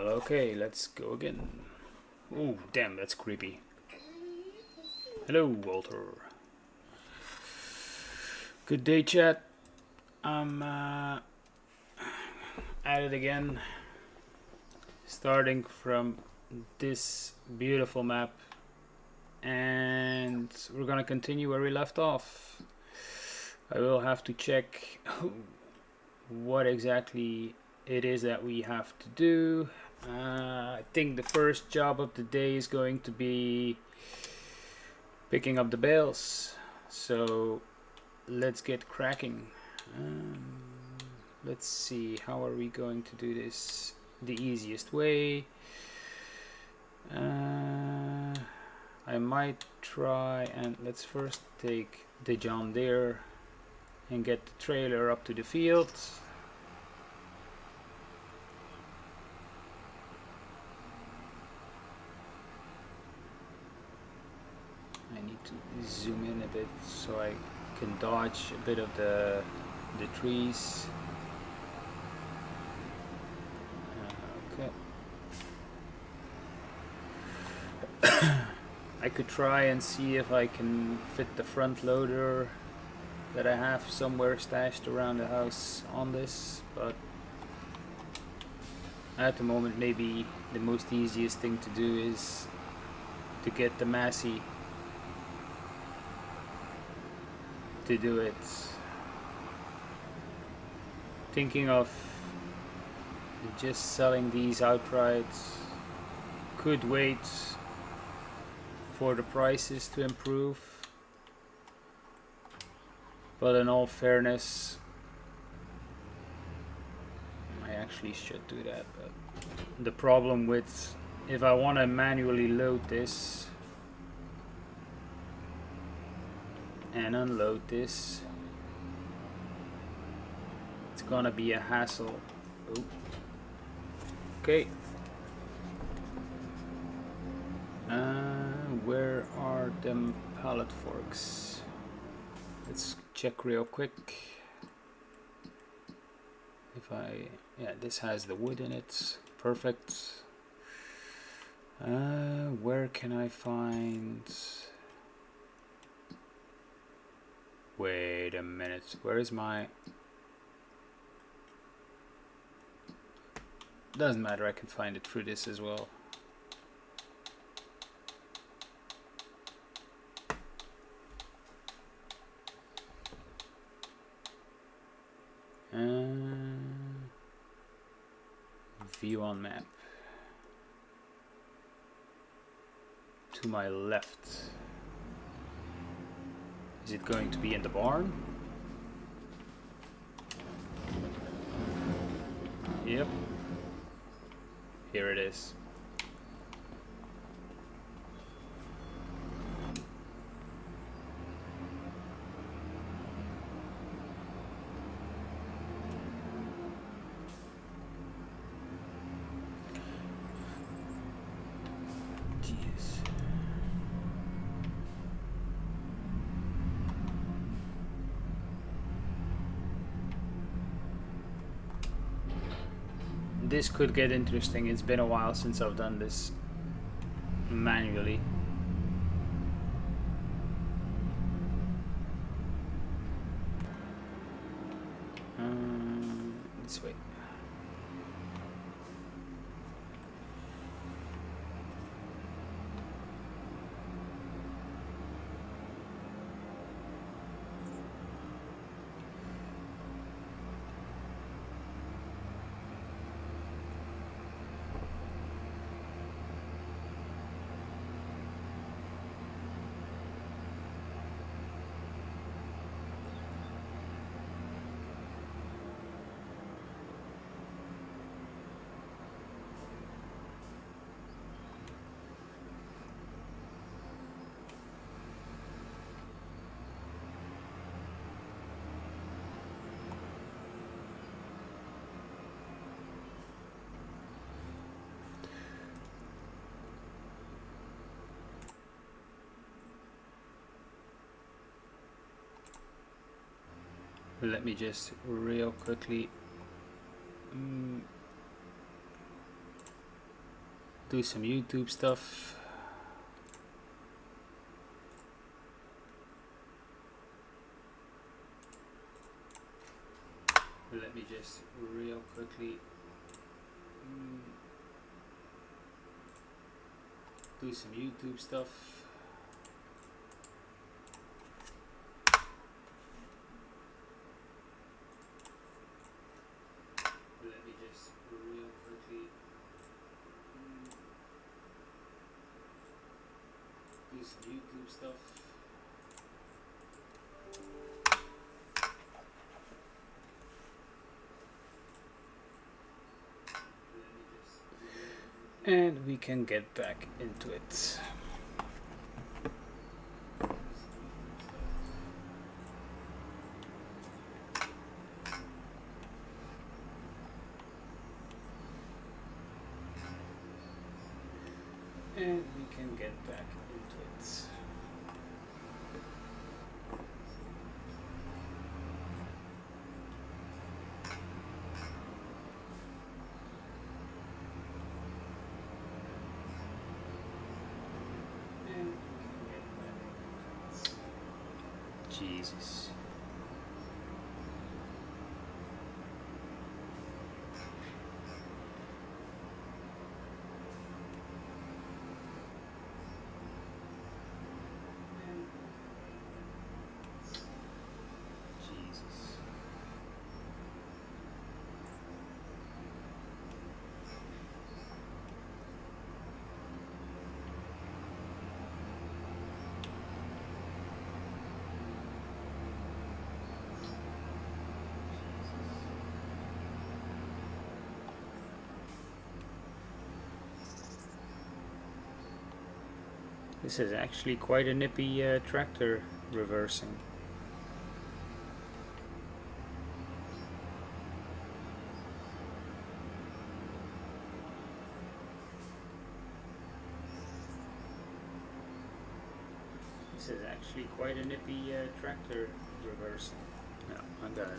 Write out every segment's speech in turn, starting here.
Okay, let's go again. Oh, damn, that's creepy. Hello, Walter. Good day, chat. I'm at it again, starting from this beautiful map, and we're gonna continue where we left off. I will have to check what exactly it is that we have to do. I think the first job of the day is going to be picking up the bales, so let's get cracking. Let's see, how are we going to do this the easiest way? I might try and let's first take the John Deere and get the trailer up to the field. I need to zoom in a bit so I can dodge a bit of the trees. Okay. I could try and see if I can fit the front loader that I have somewhere stashed around the house on this, but at the moment maybe the most easiest thing to do is to get the Massey to do it. Thinking of just selling these outright. Could wait for the prices to improve, but in all fairness I actually should do that. But the problem with if I want to manually load this and unload this, it's gonna be a hassle. Oh. Okay. Where are them pallet forks? Let's check real quick. Yeah, this has the wood in it. Perfect. Where can I find? Wait a minute. Where is my? Doesn't matter. I can find it through this as well. View on map. To my left. Is it going to be in the barn? Yep. Here it is. This could get interesting. It's been a while since I've done this manually. Let's wait. Let me just real quickly do some YouTube stuff. Let me just real quickly do some YouTube stuff. Let me just real quickly do some YouTube stuff. And we can get back into it. And we can get back into it. Jesus. This is actually quite a nippy tractor reversing. This is actually quite a nippy tractor reversing. No, I got it.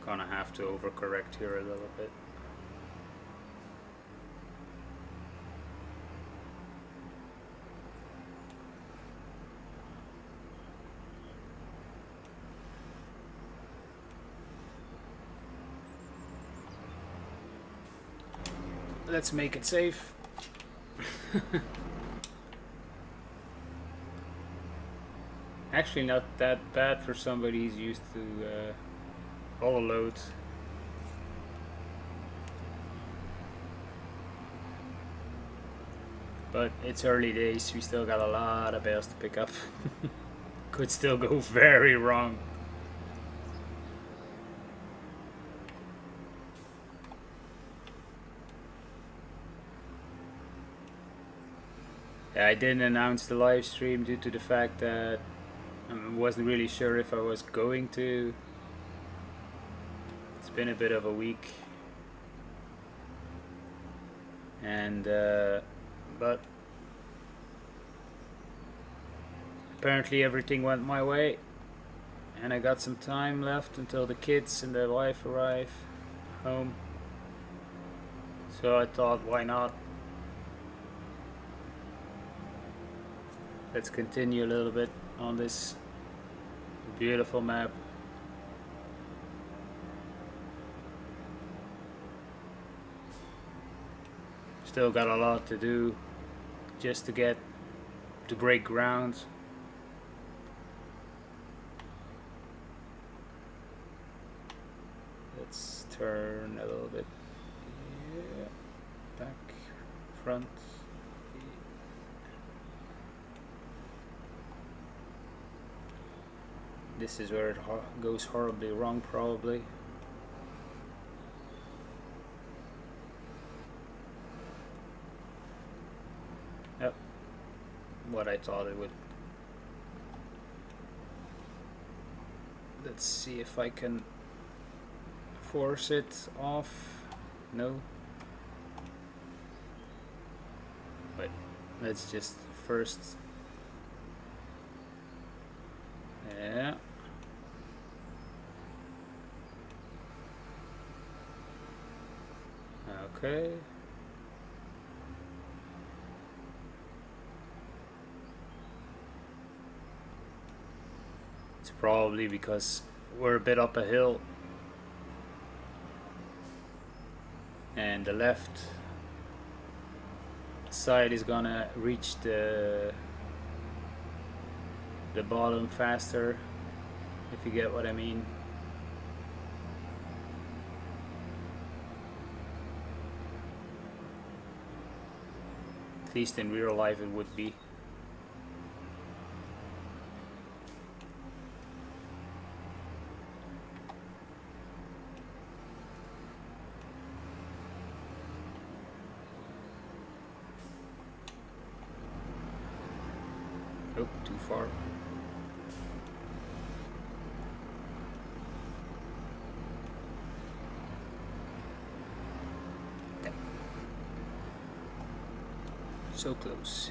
Gonna have to overcorrect here a little bit. Let's make it safe. Actually not that bad for somebody who's used to all load. But it's early days, we still got a lot of bales to pick up. Could still go very wrong. Yeah, I didn't announce the live stream due to the fact that I wasn't really sure if I was going to. It's been a bit of a week, and but apparently everything went my way, and I got some time left until the kids and the wife arrive home. So I thought, why not? Let's continue a little bit on this beautiful map. Still got a lot to do just to get to break ground. Let's turn a little bit. Yeah. Back, front. This is where it goes horribly wrong, probably. Yep, what I thought it would. Let's see if I can force it off. No. Wait, let's just first. Yeah. Okay. It's probably because we're a bit up a hill and the left side is gonna reach the bottom faster, if you get what I mean. At least in real life it would be. Oh, too far. So close.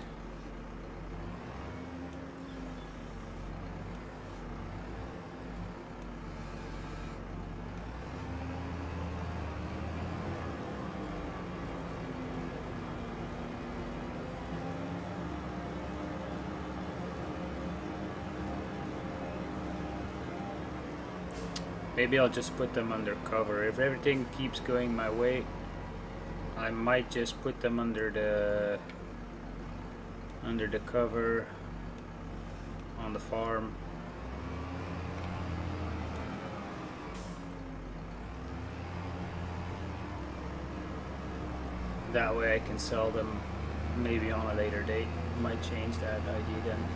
Maybe I'll just put them under cover. If everything keeps going my way, I might just put them under the cover on the farm. That way I can sell them maybe on a later date. Might change that idea then.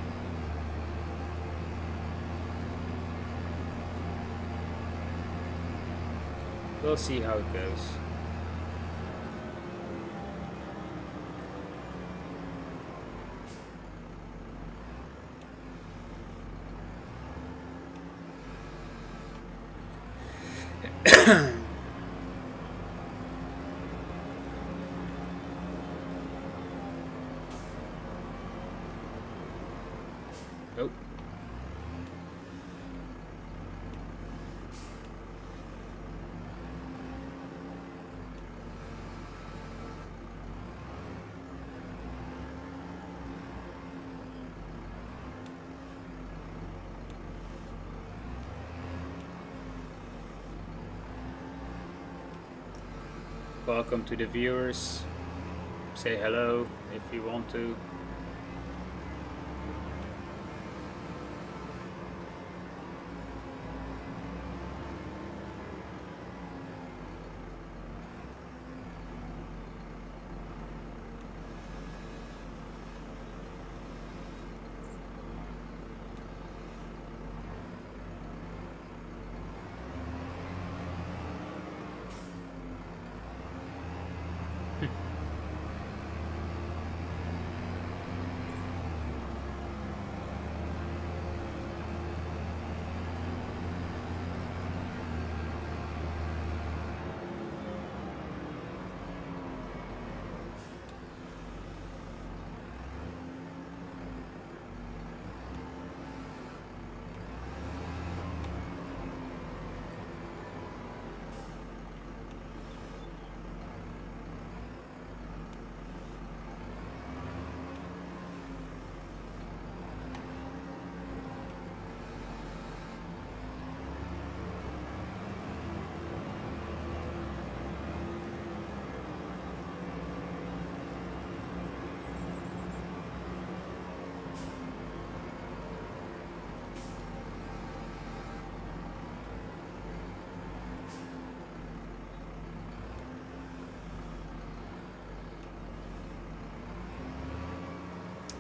We'll see how it goes. Oh. Welcome to the viewers. Say hello if you want to.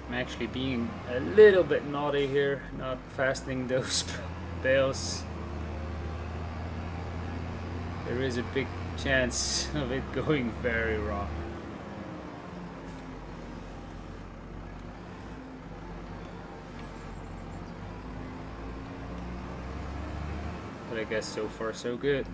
I'm actually being a little bit naughty here, not fastening those bales, there is a big chance of it going very wrong. But I guess so far so good.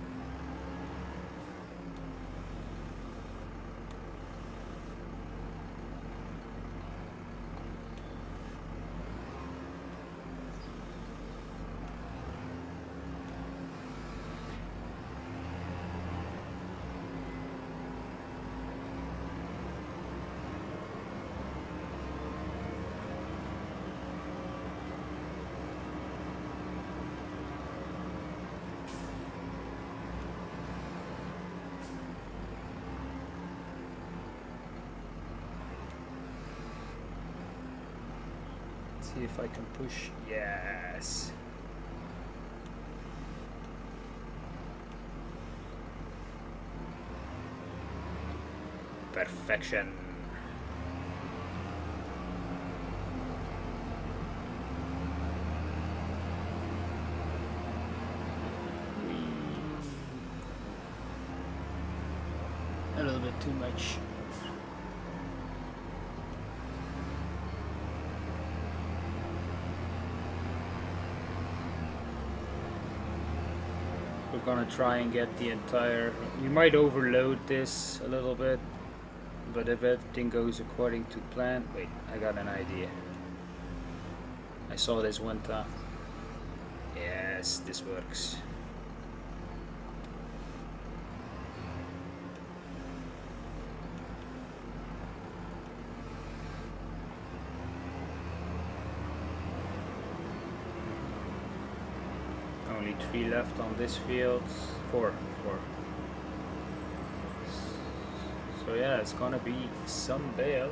See if I can push. Yes. Perfection. A little bit too much. We're gonna try and get the entire... We might overload this a little bit, but if everything goes according to plan... Wait, I got an idea. I saw this one time. Yes, this works. Only 3 left on this field. 4. So yeah, it's gonna be some bales.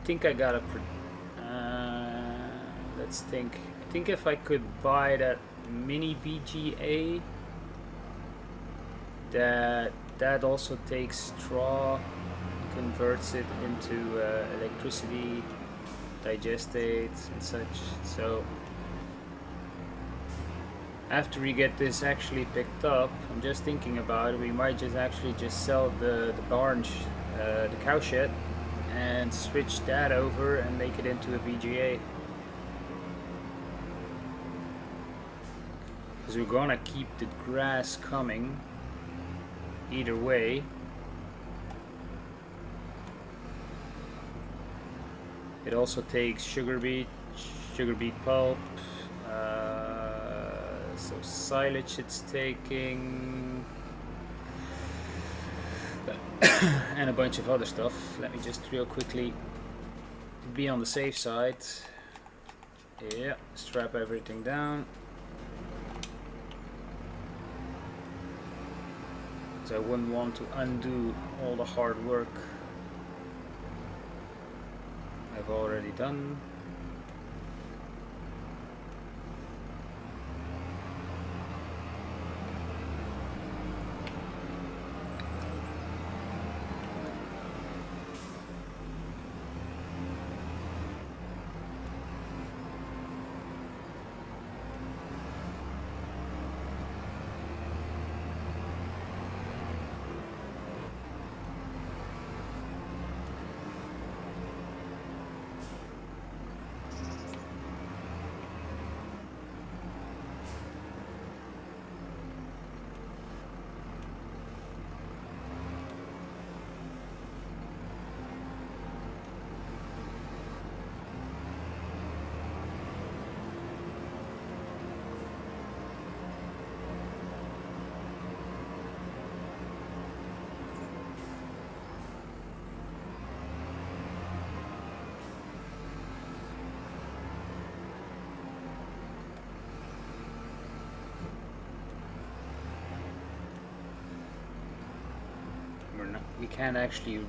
I think I gotta... let's think. I think if I could buy that mini BGA, that also takes straw, converts it into electricity, digestates and such. So after we get this actually picked up, I'm just thinking about it, we might just actually just sell the barn, the cow shed, and switch that over and make it into a BGA. Because we're gonna keep the grass coming either way. It also takes sugar beet pulp, so silage it's taking, and a bunch of other stuff. Let me just real quickly be on the safe side. Yeah, strap everything down. So I wouldn't want to undo all the hard work I've already done. We can actually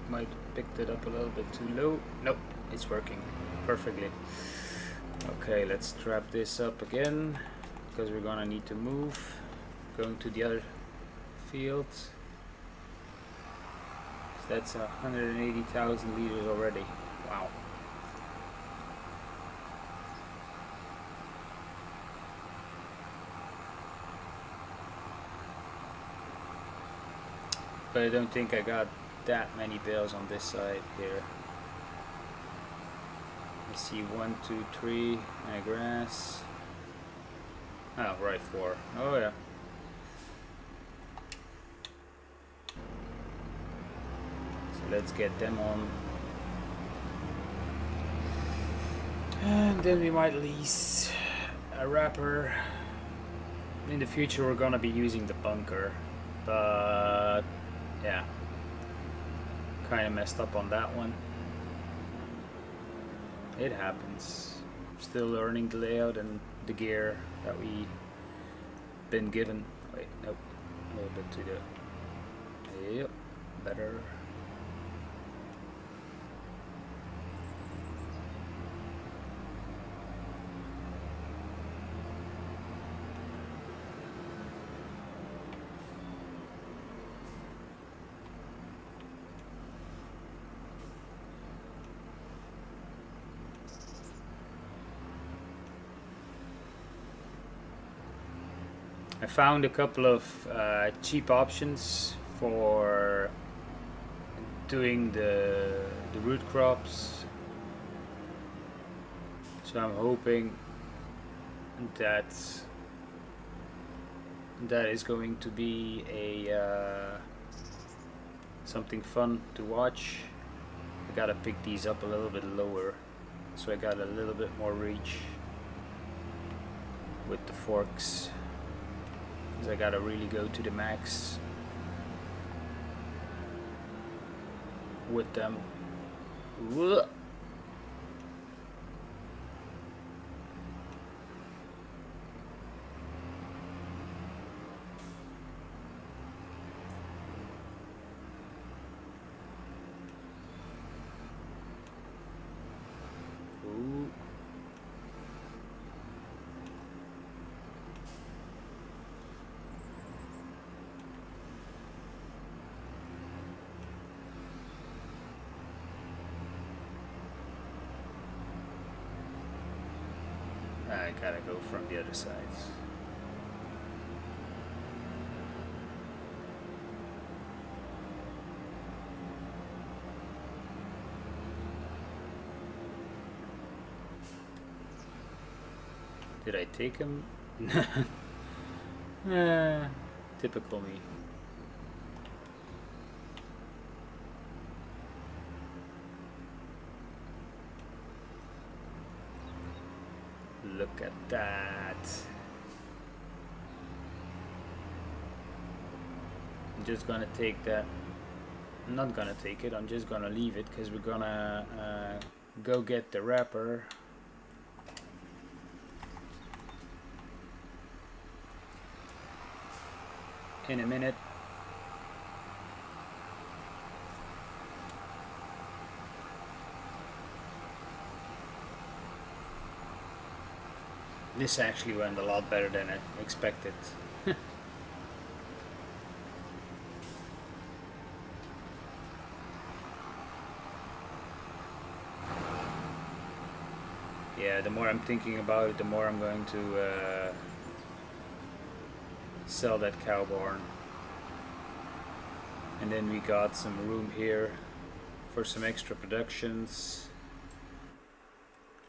might picked it up a little bit too low. Nope, it's working perfectly. Okay, let's strap this up again because we're gonna need to move. Going to the other field. That's 180,000 liters already. Wow. But I don't think I got that many bales on this side here. I see 1, 2, 3 and a grass. Oh, right, 4. Oh yeah. So let's get them on. And then we might lease a wrapper. In the future we're gonna be using the bunker, but yeah, kind of messed up on that one. It happens. Still learning the layout and the gear that we been given. Wait, nope, a little bit to the, yep, better. I found a couple of cheap options for doing the root crops, so I'm hoping that that is going to be a something fun to watch. I gotta pick these up a little bit lower, so I got a little bit more reach with the forks. I gotta really go to the max with them. Whoa. Ooh. I gotta go from the other side. Did I take him? Typical me. Look at that. I'm just gonna take that. I'm not gonna take it, I'm just gonna leave it because we're gonna go get the wrapper. In a minute. This actually went a lot better than I expected. Yeah, the more I'm thinking about it, the more I'm going to sell that cowborn. And then we got some room here for some extra productions.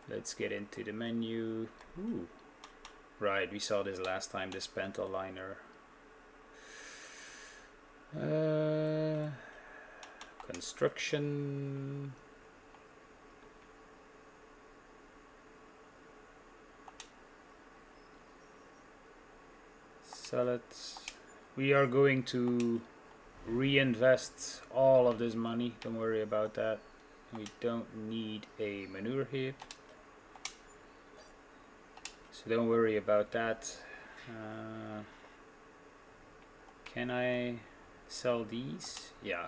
Let's get into the menu. Ooh. Right, we saw this last time, this Pentel liner. Construction. Sell it. We are going to reinvest all of this money. Don't worry about that. We don't need a manure heap. So don't worry about that. Can I sell these? Yeah,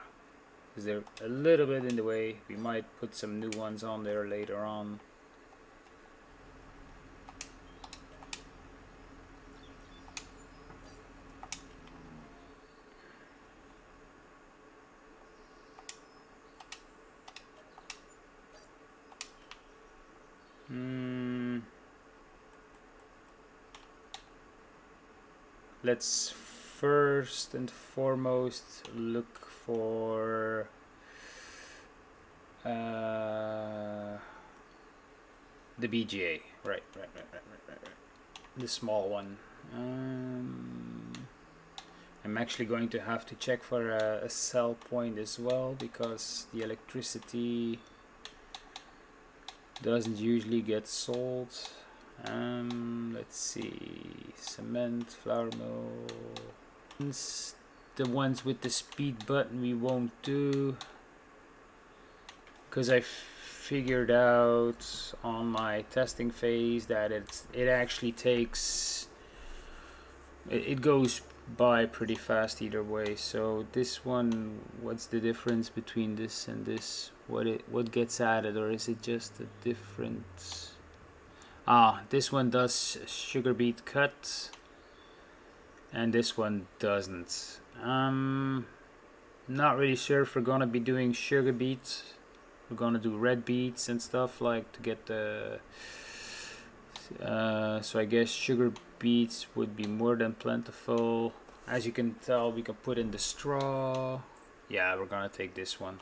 because they're a little bit in the way. We might put some new ones on there later on. let's first and foremost look for the BGA. Right. The small one. I'm actually going to have to check for a sell point as well, because the electricity doesn't usually get sold. Let's see, cement, flour mill. The ones with the speed button we won't do, because I figured out on my testing phase that it actually takes, it goes by pretty fast either way. So this one, what's the difference between this and this? What gets added, or is it just a different? This one does sugar beet cut, and this one doesn't. Not really sure if we're gonna be doing sugar beets. We're gonna do red beets and stuff, like to get the so I guess sugar beets would be more than plentiful. As you can tell, we can put in the straw. Yeah, we're gonna take this one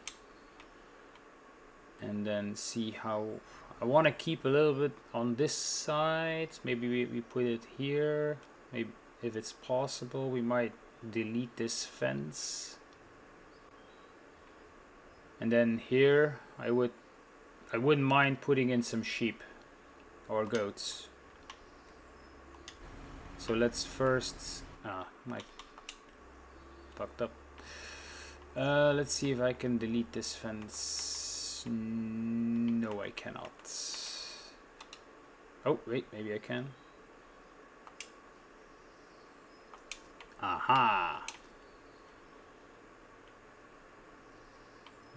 and then see how. I want to keep a little bit on this side. Maybe we put it here. Maybe if it's possible, we might delete this fence. And then here, I wouldn't mind putting in some sheep or goats. So let's first, my fucked up. Let's see if I can delete this fence. No, I cannot. Oh, wait, maybe I can. Aha!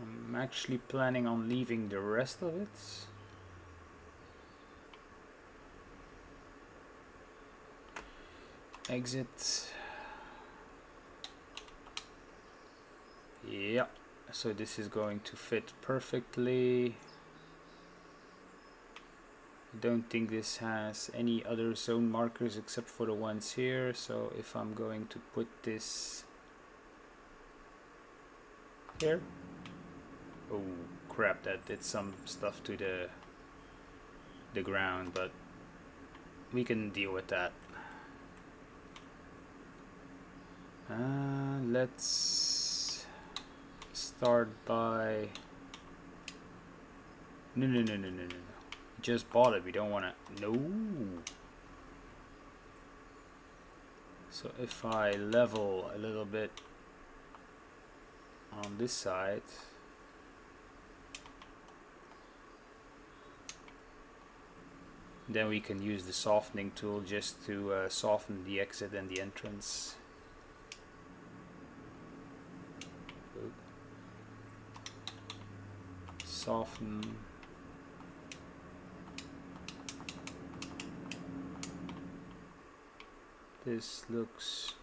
I'm actually planning on leaving the rest of it. Exit. Yeah, so this is going to fit perfectly. I don't think this has any other zone markers except for the ones here. So if I'm going to put this here. Oh crap, that did some stuff to the ground, but we can deal with that. Let's start by no. Just bought it, we don't want to. No. So if I level a little bit on this side, then we can use the softening tool just to soften the exit and the entrance. Soften. This looks,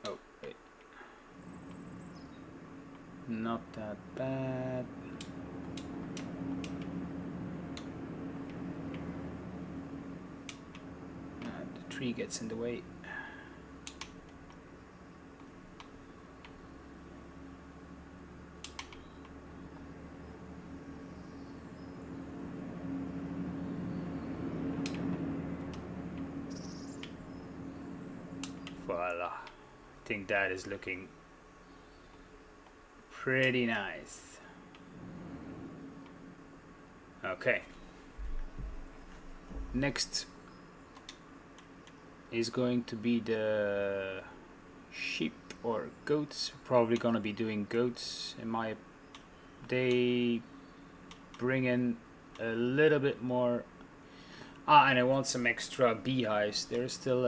oh wait, not that bad. The tree gets in the way. Voila. I think that is looking pretty nice. Okay. Next is going to be the sheep or goats. Probably gonna be doing goats. They bring in a little bit more. And I want some extra beehives. There's still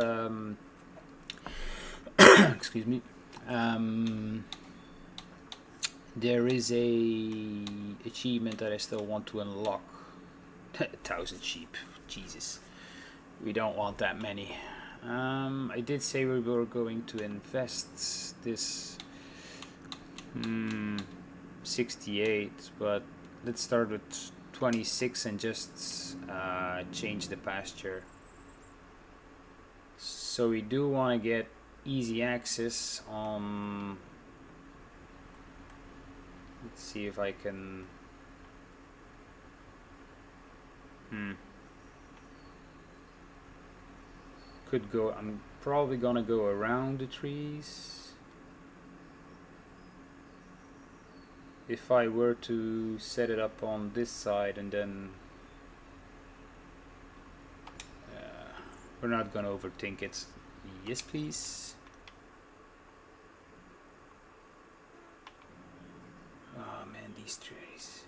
excuse me. There is a achievement that I still want to unlock. 1,000 sheep. Jesus. We don't want that many. I did say we were going to invest this 68, but let's start with 26 and just change the pasture. So we do want to get easy access on. Let's see if I can. Could go. I'm probably gonna go around the trees. If I were to set it up on this side and then. We're not gonna overthink it. Yes, please. Oh man, these trees.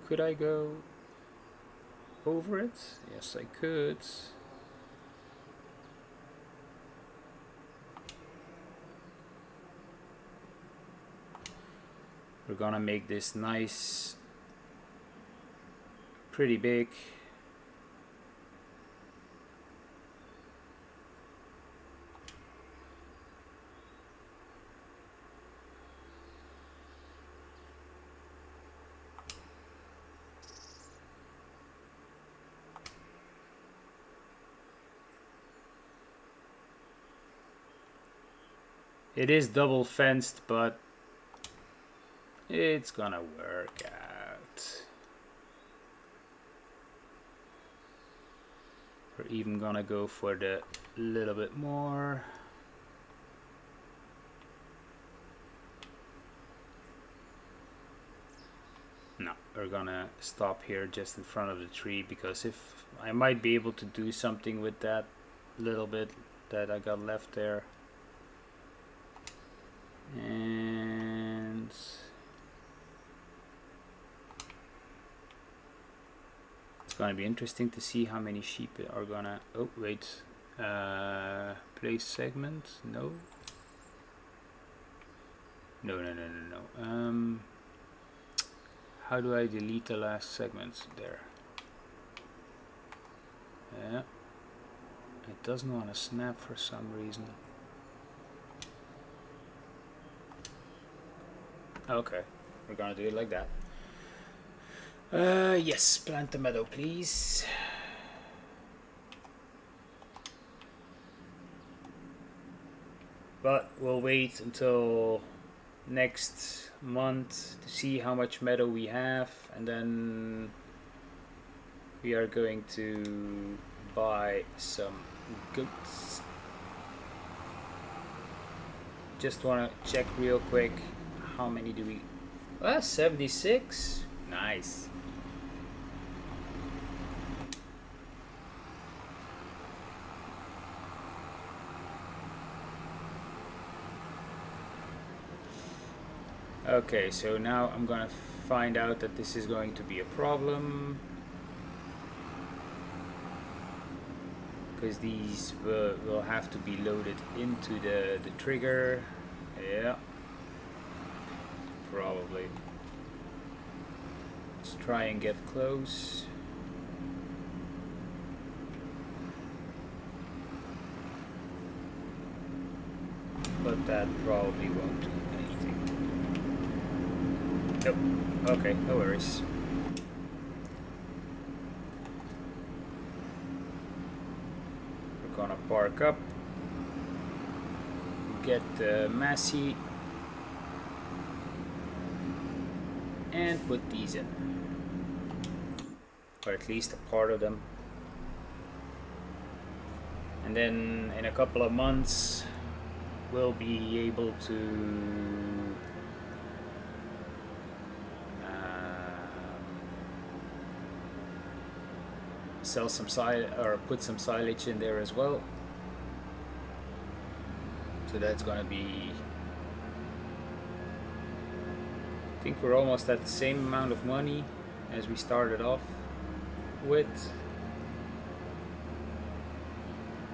Could I go over it? Yes, I could. We're gonna make this nice, pretty big. It is double fenced, but it's gonna work out. We're even gonna go for the little bit more. No, we're gonna stop here just in front of the tree, because if I might be able to do something with that little bit that I got left there. And it's gonna be interesting to see how many sheep are gonna. Oh wait, place segment. No. No. How do I delete the last segment? There. Yeah. It doesn't want to snap for some reason. Okay, we're gonna do it like that. Yes, plant the meadow, please. But we'll wait until next month to see how much meadow we have, and then we are going to buy some goats. Just want to check real quick. How many do we? 76. Nice. Okay, so now I'm gonna find out that this is going to be a problem, because these will have to be loaded into the trigger. Yeah. Probably. Let's try and get close. But that probably won't do anything. Nope. Okay, no worries. We're gonna park up. Get the Massey. And put these in, or at least a part of them, and then in a couple of months we'll be able to sell some or put some silage in there as well. So that's gonna be, I think we're almost at the same amount of money as we started off with.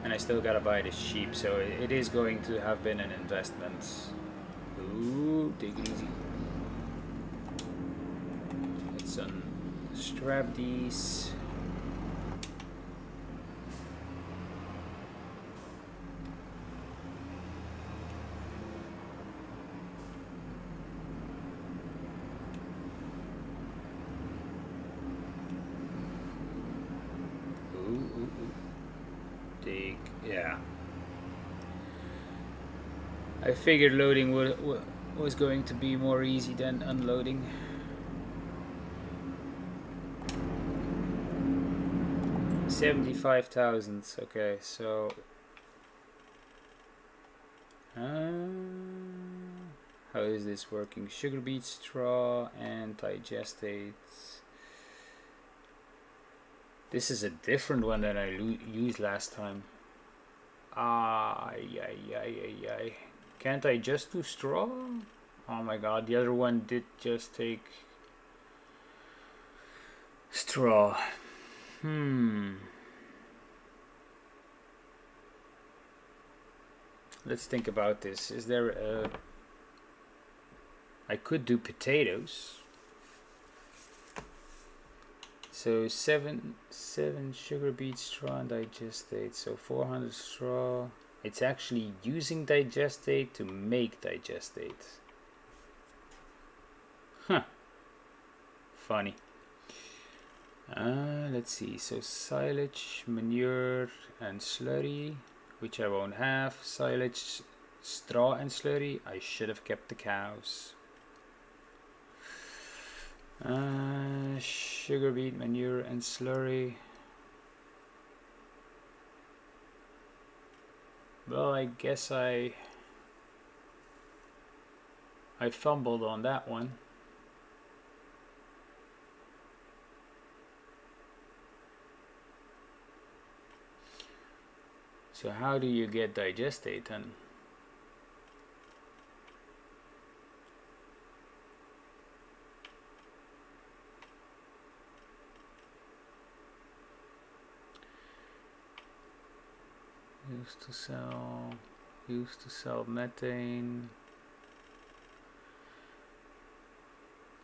And I still gotta buy the sheep, so it is going to have been an investment. Ooh, take it easy. Let's unstrap these. I figured loading was going to be more easy than unloading. $75,000. Okay, so how is this working? Sugar beet, straw, and digestates. This is a different one than I used last time. Can't I just do straw? Oh my god, the other one did just take straw. Let's think about this. Is there a... I could do potatoes. So seven sugar beet, straw, and digestate. So 400 straw. It's actually using digestate to make digestate. Huh. Funny. Let's see. So silage, manure, and slurry, which I won't have. Silage, straw, and slurry. I should have kept the cows. Sugar beet, manure, and slurry. Well, I guess I fumbled on that one. So how do you get digestate then? Used to sell methane.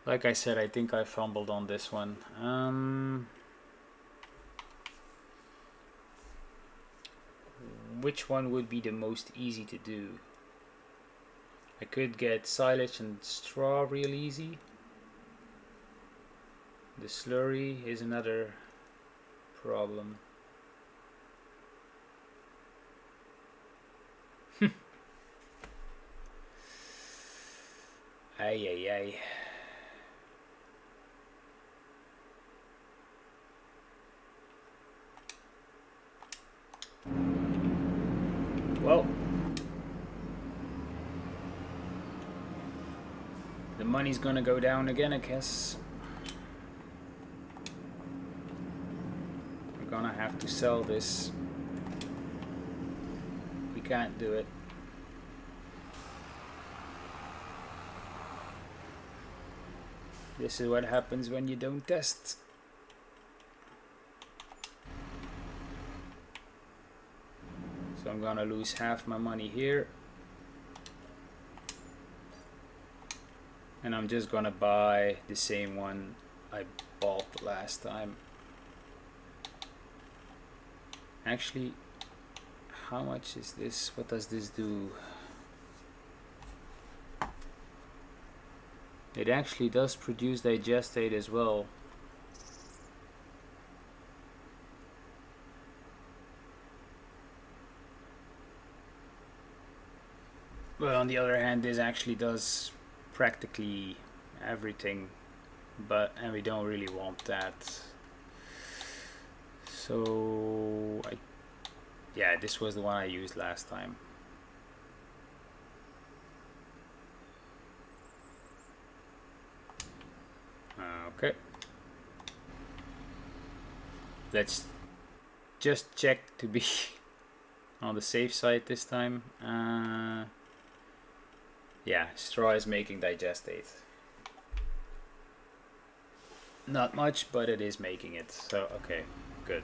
Like I said, I think I fumbled on this one. Which one would be the most easy to do? I could get silage and straw real easy. The slurry is another problem. Ay. Well, the money's gonna go down again, I guess. We're gonna have to sell this. We can't do it. This is what happens when you don't test. So I'm gonna lose half my money here. And I'm just gonna buy the same one I bought last time. Actually, how much is this? What does this do? It actually does produce digestate as well. But on the other hand, this actually does practically everything, and we don't really want that. So yeah, this was the one I used last time. Okay, let's just check to be on the safe side this time. Yeah, straw is making digestate. Not much, but it is making it. So okay, good.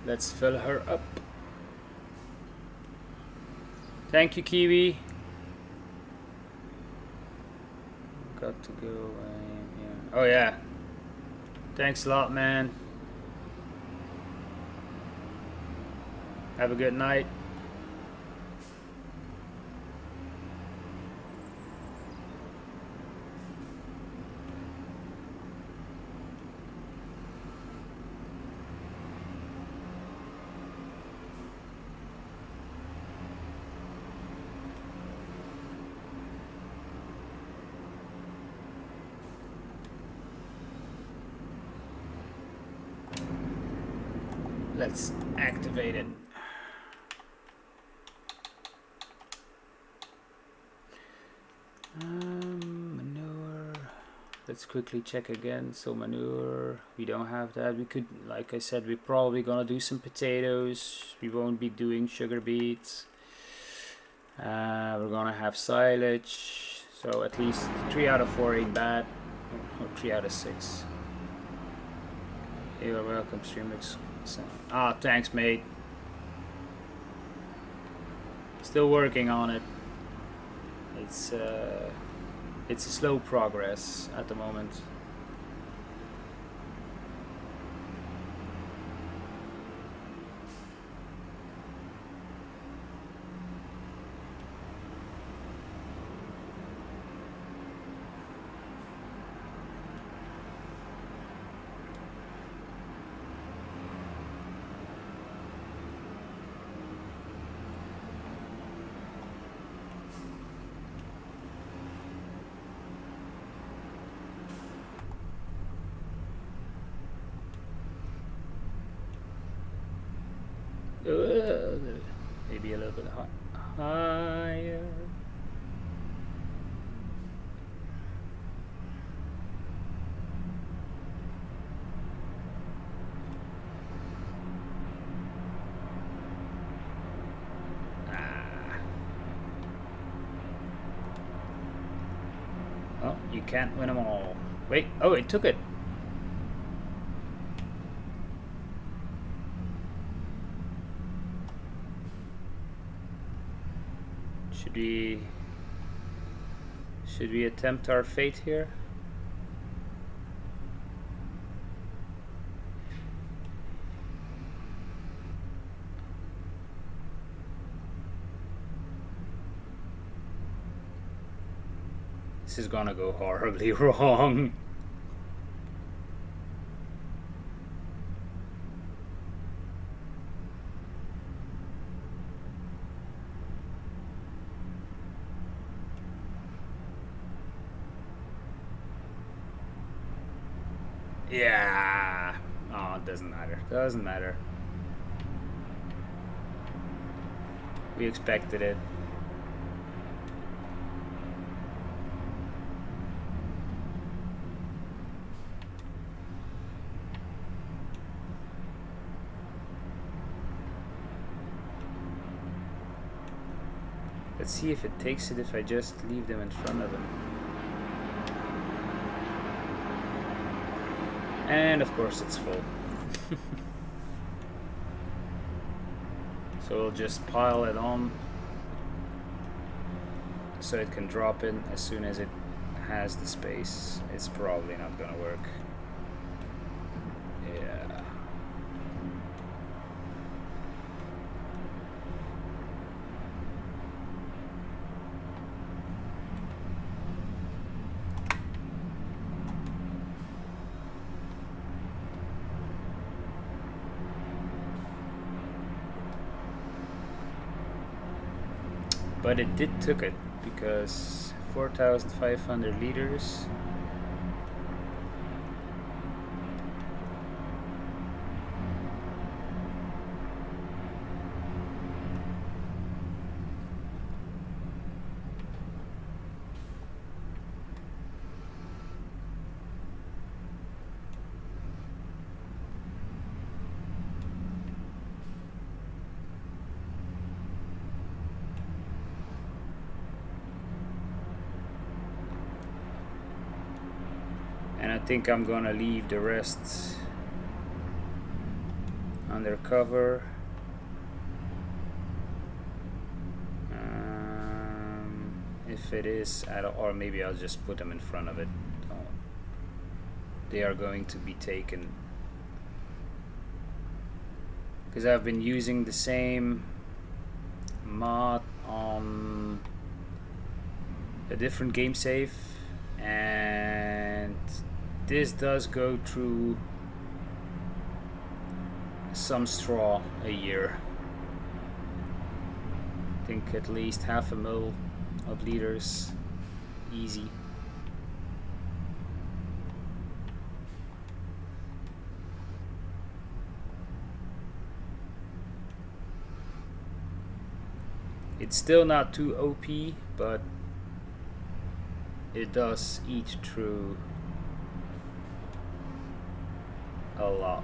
Let's fill her up. Thank you, Kiwi. Got to go. Yeah. Oh yeah. Thanks a lot, man. Have a good night. Let's activate it. Manure. Let's quickly check again. So manure, we don't have that. We could, like I said, we're probably gonna do some potatoes. We won't be doing sugar beets. We're gonna have silage. So at least 3 out of 4 ain't bad. Or 3 out of 6. You're welcome, StreamX. Ah, thanks, mate. Still working on it. It's a slow progress at the moment. Maybe a little bit higher. Oh, you can't win them all. Wait, oh, it took it. Should we attempt our fate here? This is gonna go horribly wrong. Yeah. Oh, it doesn't matter. Doesn't matter. We expected it. Let's see if it takes it if I just leave them in front of them. And of course it's full. So we'll just pile it on so it can drop in as soon as it has the space. It's probably not gonna work. Yeah. But it did took it because 4,500 liters. And I think I'm gonna leave the rest under cover. If it is at all, or maybe I'll just put them in front of it. They are going to be taken because I've been using the same mod on a different game save, and this does go through some straw a year. I think at least 0.5 mil of liters, easy. It's still not too OP, but it does eat through a lot.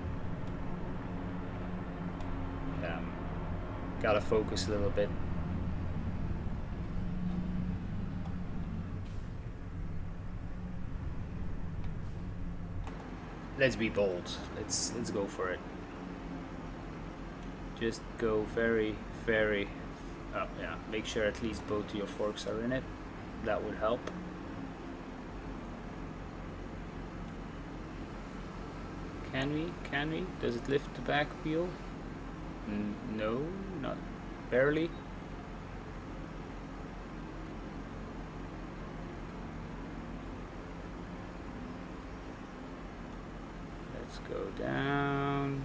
Gotta focus a little bit. Let's be bold. Let's go for it. Just go very, very. Oh yeah. Make sure at least both of your forks are in it. That would help. Can we? Can we? Does it lift the back wheel? No, not barely. Let's go down.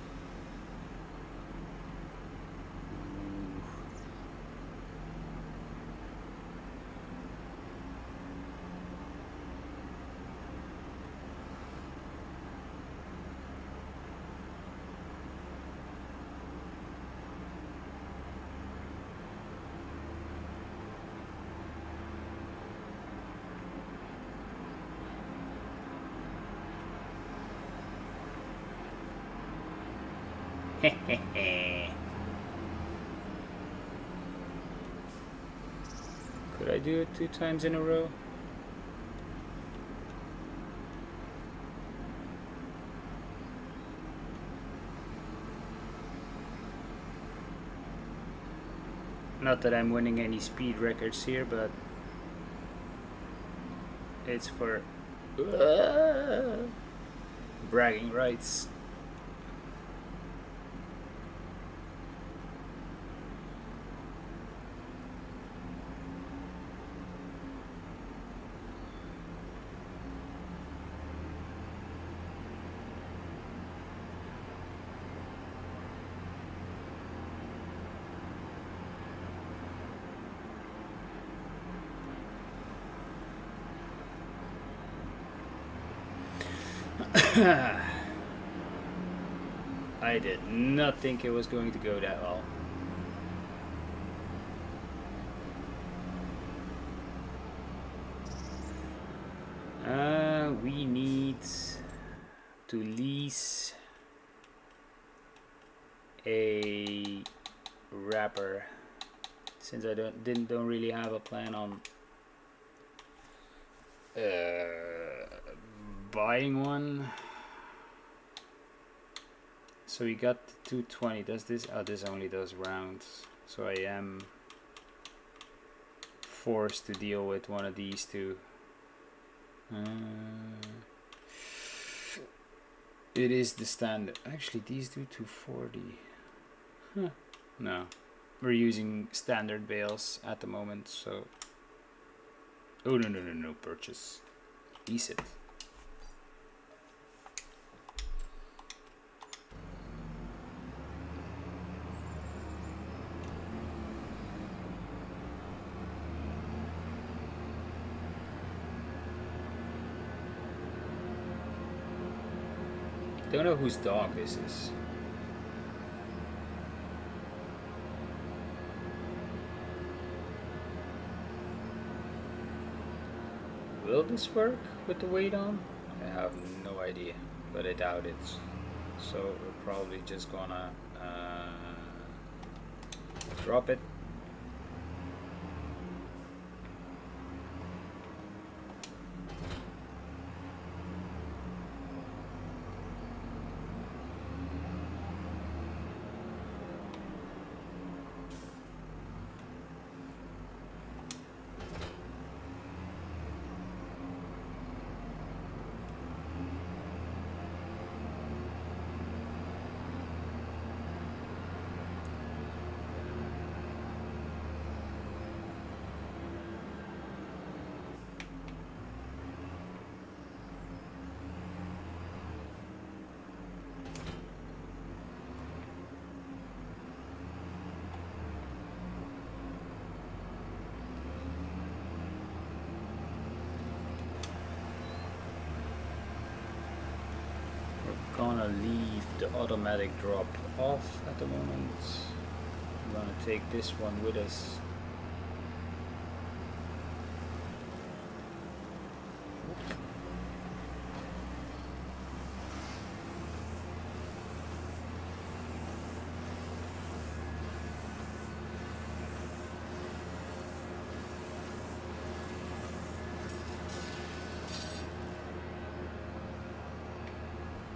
Could I do it 2 times in a row? Not that I'm winning any speed records here, but it's for bragging rights. I did not think it was going to go that well. We need to lease a wrapper, since I don't really have a plan on buying one. So we got the 220. Does this? Oh, this only does rounds. So I am forced to deal with one of these two. It is the standard. Actually, these do 240. Huh. No, we're using standard bales at the moment. So, oh no, purchase. Lease it. Don't know whose dog this is. Will this work with the weight on? I have no idea, but I doubt it. So we're probably just gonna drop it. Gonna leave the automatic drop off at the moment. I'm gonna take this one with us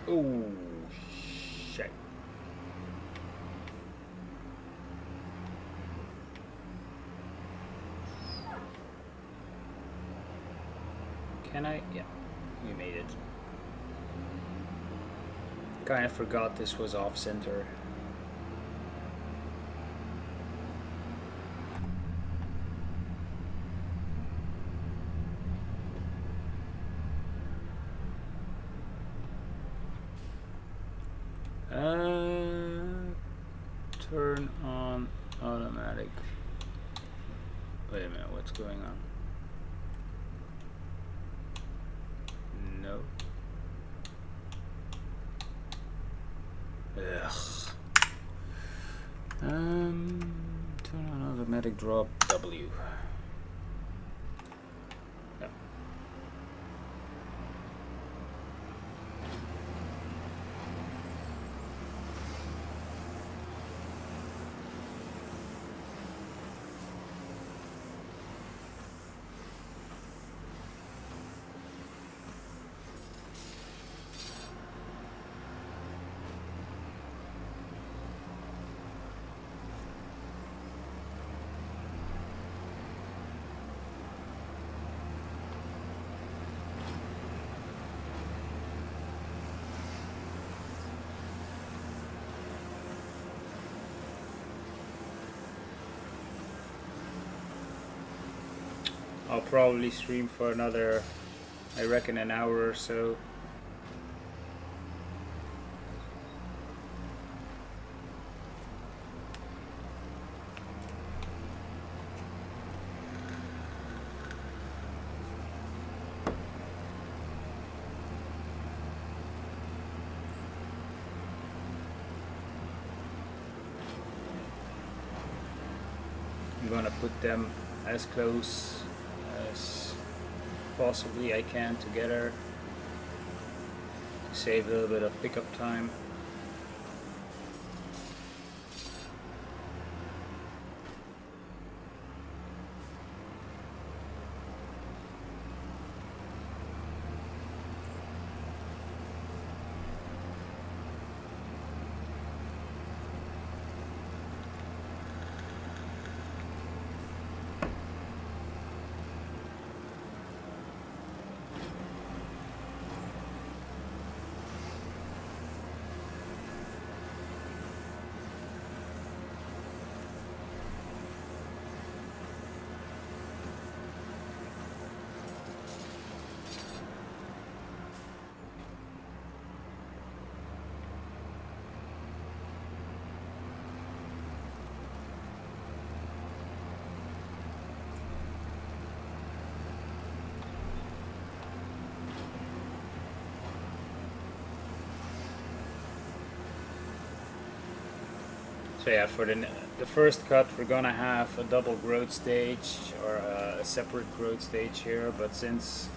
Oh, shit. Can I? Yeah, we made it. Kind of forgot this was off center. Turn on automatic. Wait a minute, what's going on? No. Ugh. Turn on automatic drop W. No. I'll probably stream for another, I reckon, an hour or so. I'm gonna put them as close as possibly I can together to save a little bit of pickup time. So yeah, for the first cut, we're gonna have a double growth stage or a separate growth stage here. But since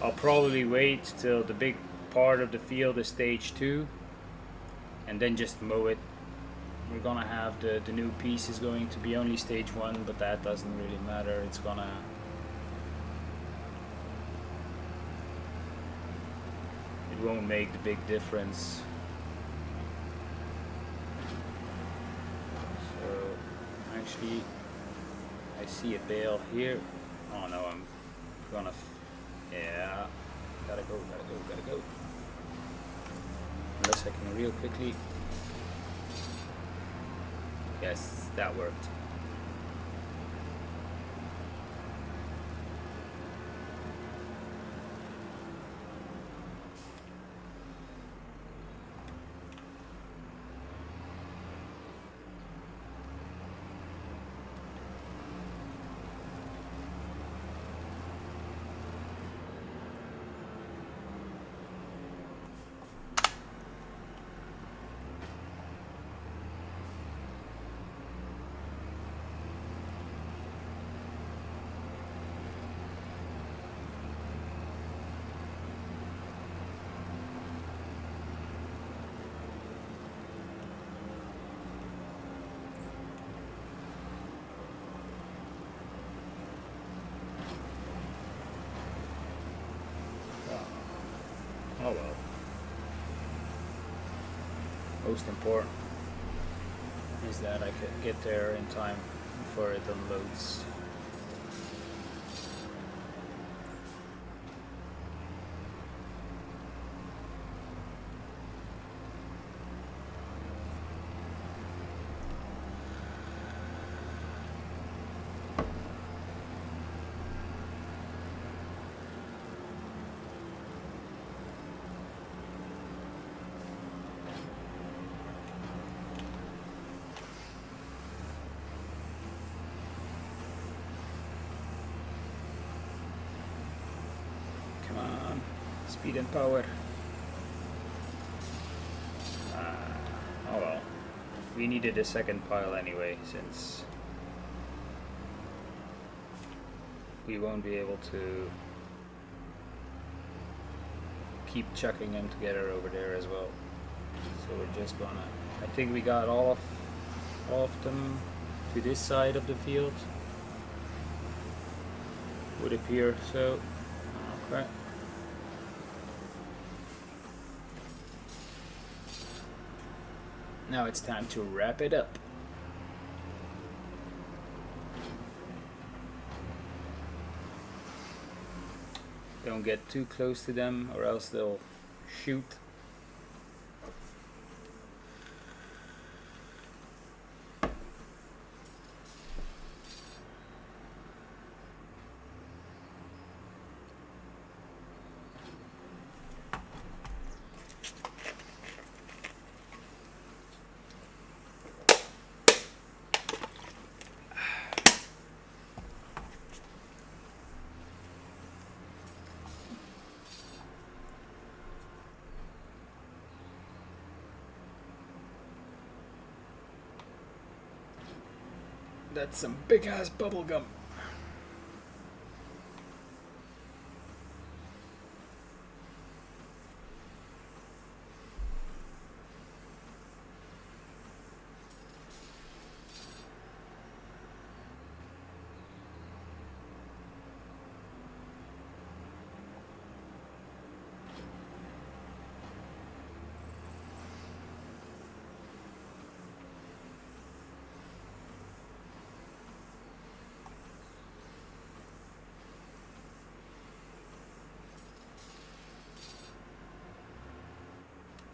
I'll probably wait till the big part of the field is stage 2, and then just mow it. We're gonna have the new piece is going to be only stage 1, but that doesn't really matter. It won't make the big difference. Actually, I see a bale here. Oh no, I'm gonna. Yeah, gotta go. Unless I can reel quickly. Yes, that worked. Oh well. Most important is that I could get there in time before it unloads. Come on, speed and power. Oh well, we needed a second pile anyway, since we won't be able to keep chucking them together over there as well. So we're just gonna, I think we got all of them to this side of the field, would appear so. Okay. Now it's time to wrap it up. Don't get too close to them or else they'll shoot. That's some big ass bubble gum.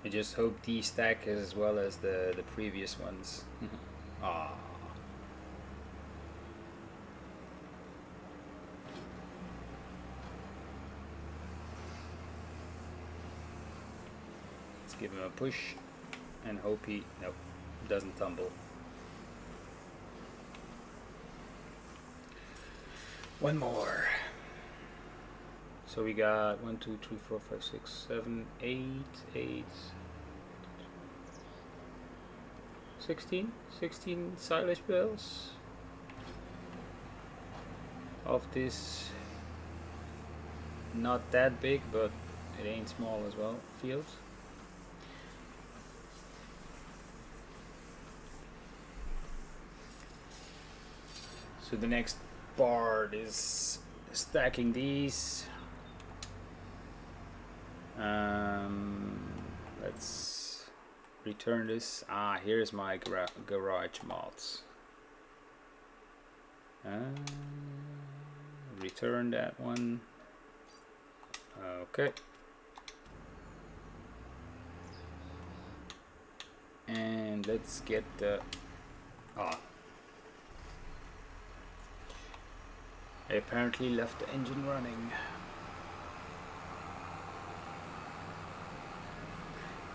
I just hope these stack as well as the previous ones. Ah. Let's give him a push and hope he, nope, doesn't tumble. One more. So we got 1, 2, 3, 4, 5, 6, 7, 8, 16 silage bales of this not that big, but it ain't small as well, field. So the next part is stacking these. Let's return this. Here's my garage mods. Return that one. Okay. And let's get the I apparently left the engine running.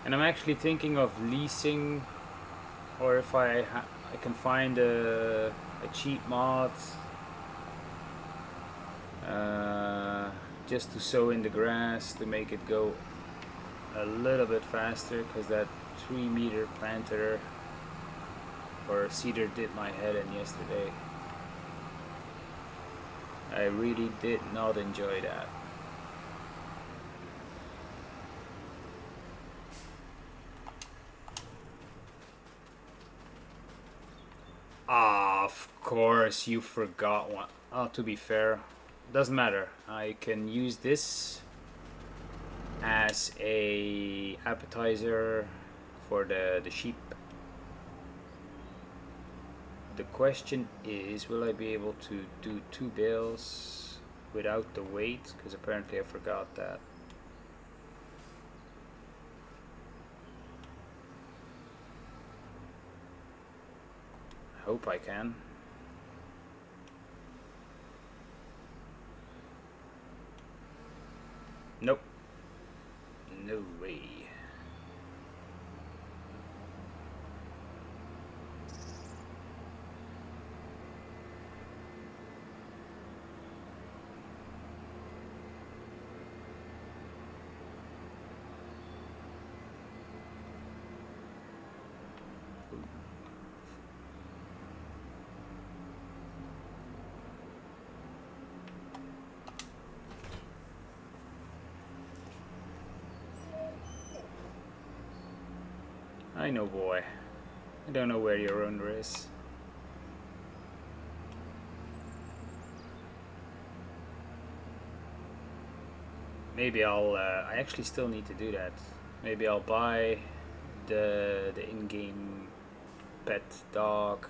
And I'm actually thinking of leasing, or if I can find a cheap mod just to sow in the grass to make it go a little bit faster, because that 3-meter planter or seeder did my head in yesterday. I really did not enjoy that. Of course you forgot one. Oh, to be fair, doesn't matter. I can use this as a appetizer for the sheep. The question is, will I be able to do 2 bales without the weight? Because apparently I forgot that. I hope I can. Nope. No way. I know, boy. I don't know where your owner is. Maybe I'll. I actually still need to do that. Maybe I'll buy the in-game pet dog.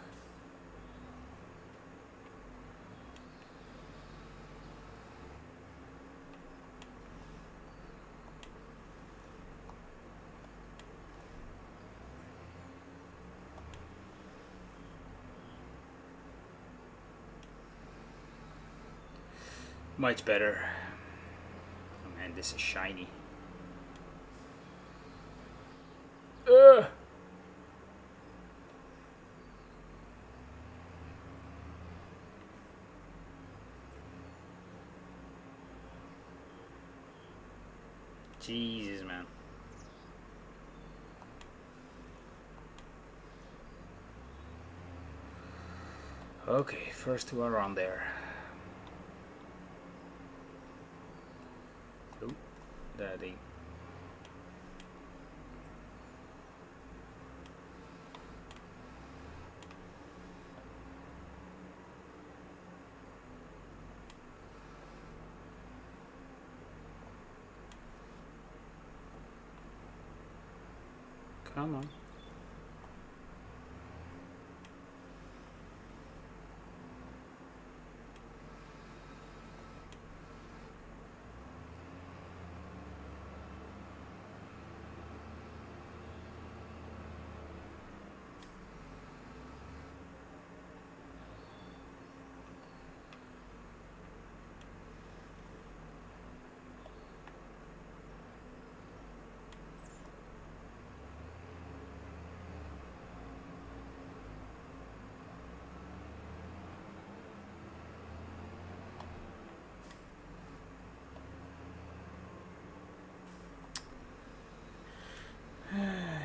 Much better. Oh man, this is shiny. Jesus, man. Okay, first 2 are on there. Oh, daddy. Come on.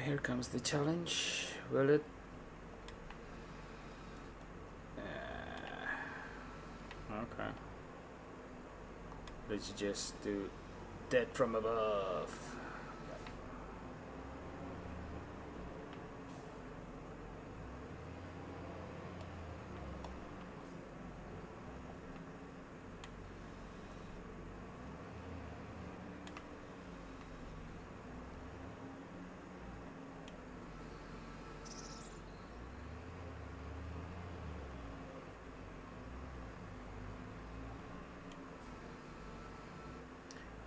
Here comes the challenge. Will it? Okay. Let's just do that from above.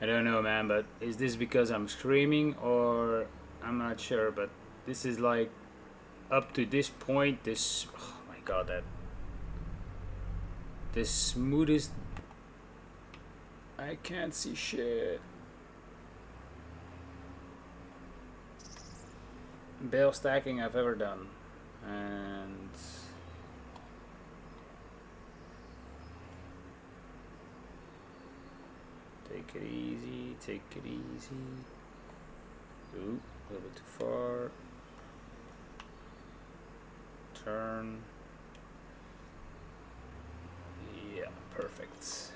I don't know, man, but is this because I'm streaming or I'm not sure, but this is like up to this point, this, oh my god, that the smoothest, I can't see shit. Bale stacking I've ever done. And take it easy, take it easy. Ooh, a little bit too far. Turn. Yeah, perfect.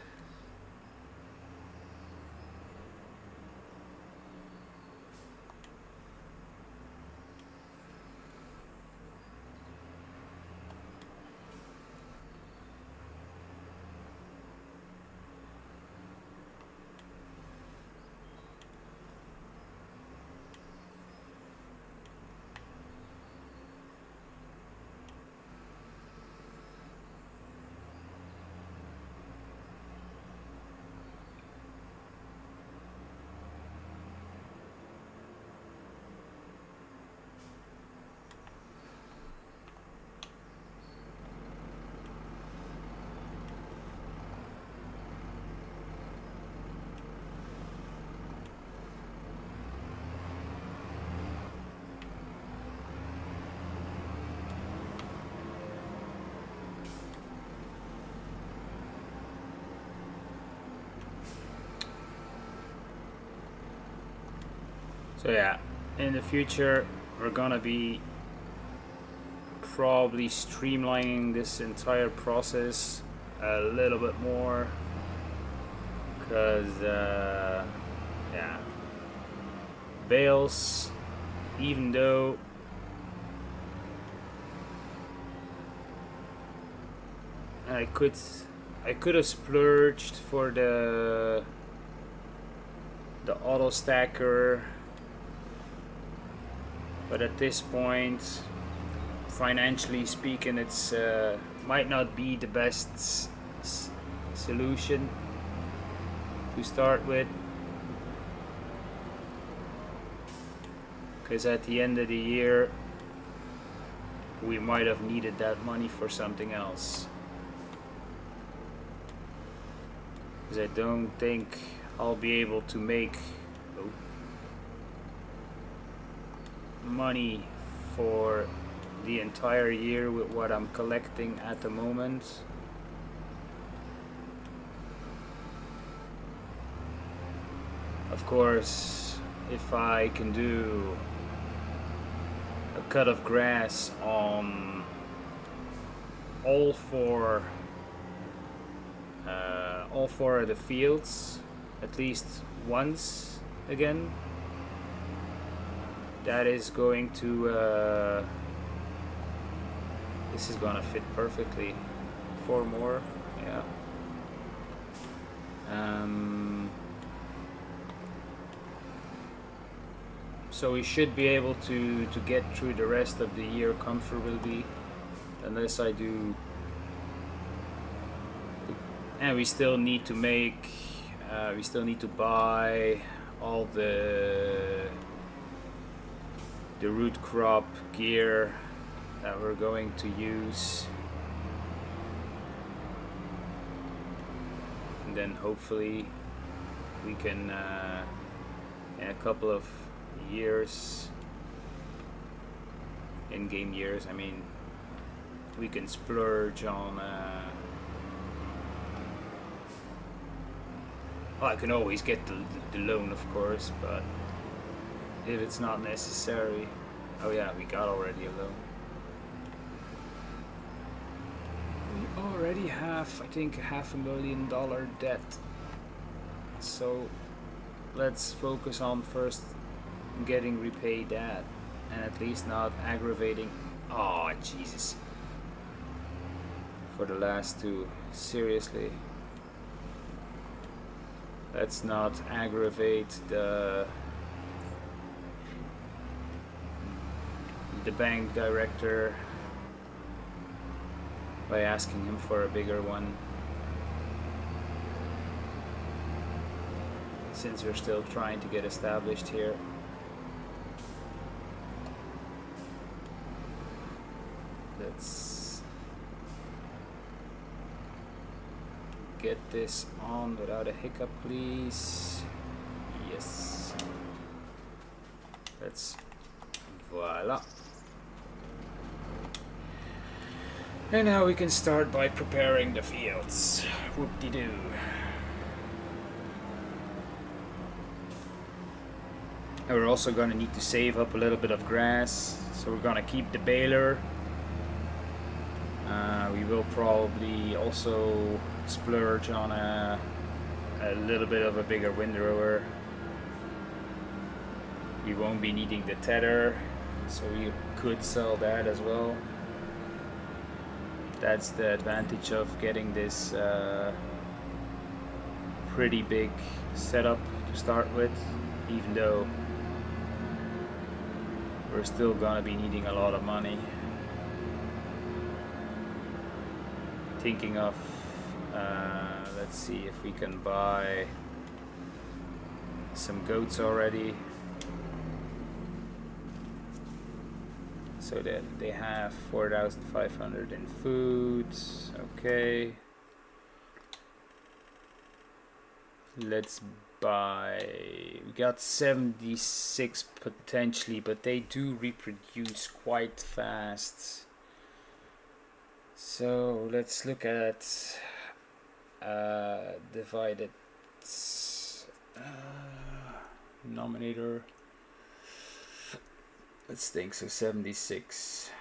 So yeah, in the future we're gonna be probably streamlining this entire process a little bit more, because yeah, bales, even though I could have splurged for the auto stacker, but at this point, financially speaking, it's might not be the best solution to start with, because at the end of the year we might have needed that money for something else. Because I don't think I'll be able to make money for the entire year with what I'm collecting at the moment. Of course, if I can do a cut of grass on all four of the fields at least once again, that is going to this is gonna fit perfectly. 4 more, yeah. So we should be able to get through the rest of the year comfortably, unless I do. And we still need to make, we still need to buy all the root crop gear that we're going to use. And then hopefully we can, in a couple of years, in-game years, I mean, we can splurge on well, I can always get the loan, of course, but if it's not necessary. Oh yeah, we got already a loan. We already have, I think, $500,000 debt. So let's focus on first getting repaid that, and at least not aggravating. Oh Jesus, for the last two, seriously, let's not aggravate the bank director by asking him for a bigger one, since we're still trying to get established here. Let's get this on without a hiccup, please. Yes. Let's, voila. And now we can start by preparing the fields. Whoop-de-doo. And we're also going to need to save up a little bit of grass, so we're going to keep the baler. We will probably also splurge on a little bit of a bigger windrower. We won't be needing the tether, so we could sell that as well. That's the advantage of getting this pretty big setup to start with, even though we're still gonna be needing a lot of money. Thinking of, let's see if we can buy some goats already, so that they have 4,500 in food. Okay, let's buy, we got 76 potentially, but they do reproduce quite fast. So let's look at divided denominator. Let's think. So 76.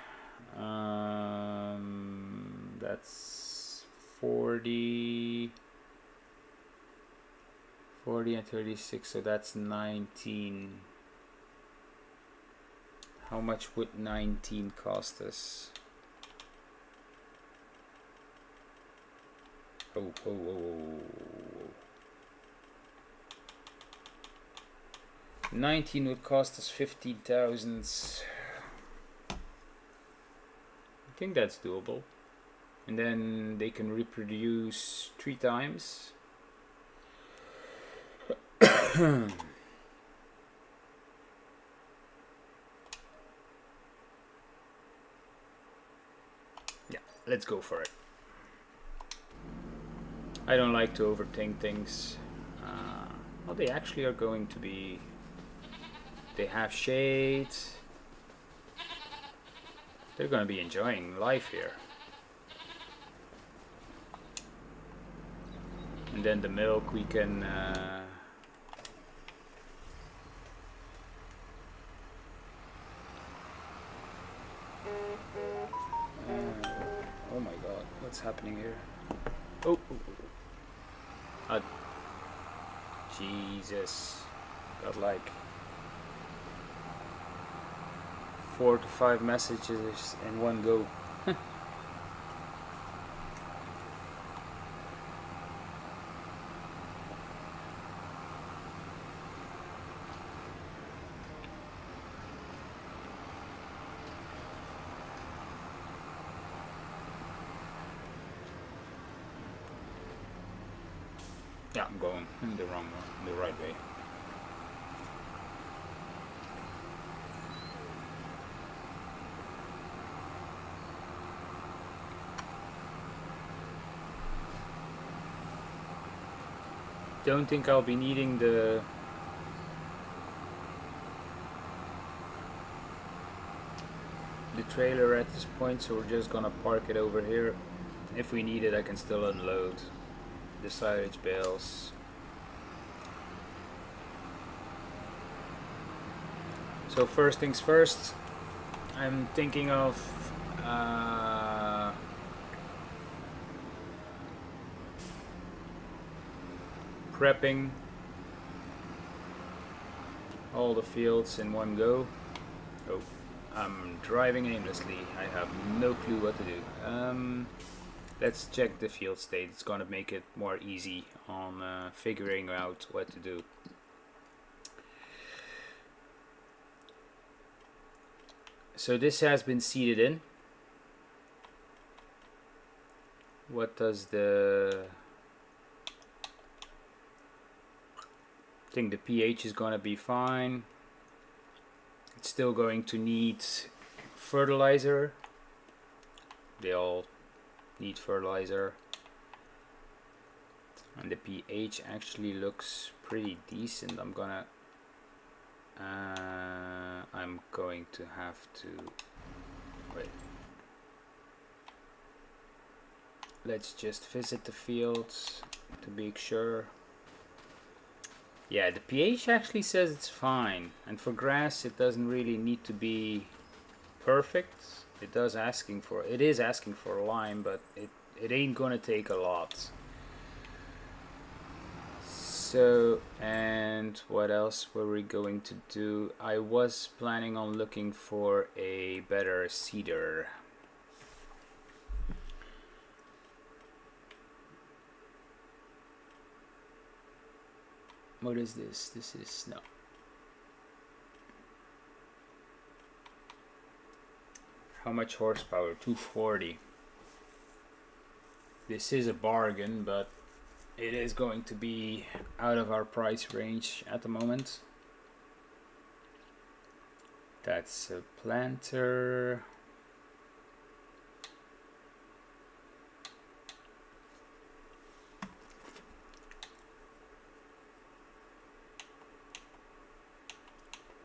That's 40. 40 and 36. So that's 19. How much would 19 cost us? Oh. 19 would cost us 50,000. I think that's doable. And then they can reproduce 3 times. Yeah, let's go for it. I don't like to overthink things. Well, they actually are going to be... They have shades. They're going to be enjoying life here. And then the milk we can... oh my god, what's happening here? Oh. Jesus. Got like 4 to 5 messages in one go. Yeah, I'm going in the wrong one, the right way. Don't think I'll be needing the trailer at this point, so we're just gonna park it over here. If we need it, I can still unload the silage bales. So first things first, I'm thinking of prepping all the fields in one go. Oh, I'm driving aimlessly. I have no clue what to do. Let's check the field state. It's gonna make it more easy on figuring out what to do. So this has been seeded in. What does the... I think the pH is gonna be fine. It's still going to need fertilizer. They all need fertilizer. And the pH actually looks pretty decent. I'm going to have to wait. Let's just visit the fields to be sure. Yeah, the pH actually says it's fine, and for grass it doesn't really need to be perfect. It is asking for a lime, but it ain't gonna take a lot. So, and what else were we going to do? I was planning on looking for a better seeder. What is this? This is no. How much horsepower? 240. This is a bargain, but it is going to be out of our price range at the moment. That's a planter.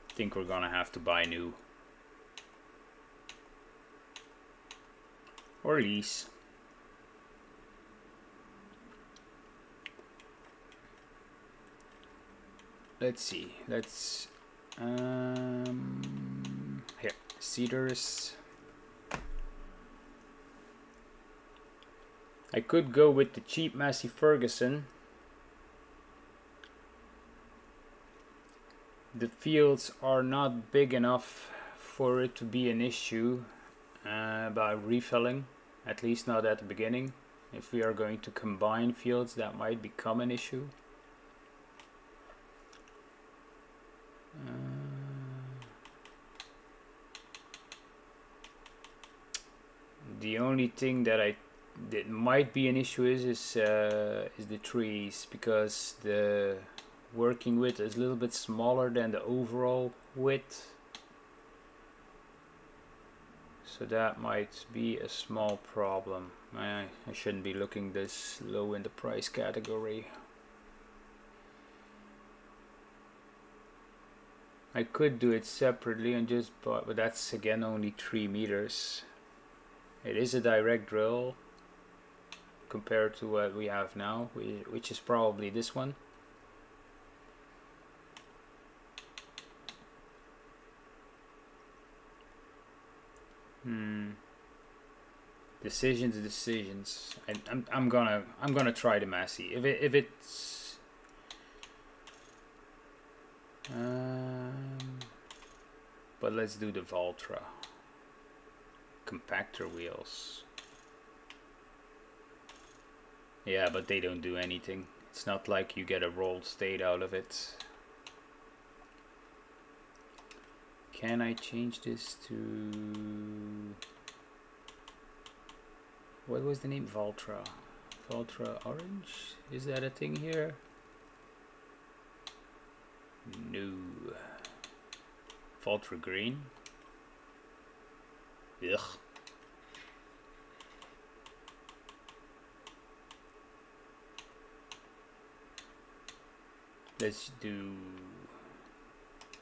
I think we're gonna have to buy new or lease. Let's see. Let's cedars. I could go with the cheap Massey Ferguson. The fields are not big enough for it to be an issue by refilling, at least not at the beginning. If we are going to combine fields, that might become an issue. The only thing that might be an issue is the trees, because the working width is a little bit smaller than the overall width. So that might be a small problem. I shouldn't be looking this low in the price category. I could do it separately and just but that's again only 3 meters. It is a direct drill compared to what we have now, which is probably this one. Decisions. I'm gonna try the Massey. If it's but let's do the Valtra compactor wheels. Yeah, but they don't do anything. It's not like you get a rolled state out of it. Can I change this to, what was the name? Valtra orange? Is that a thing here? No. Valtra green. Ugh. Let's do,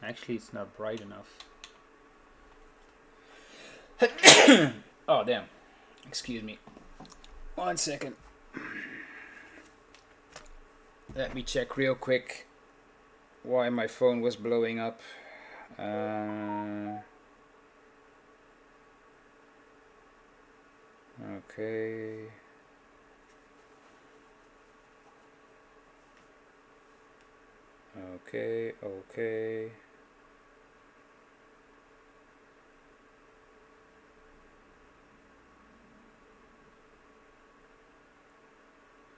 actually it's not bright enough. Oh damn, excuse me, 1 second. Let me check real quick why my phone was blowing up. Okay. Okay.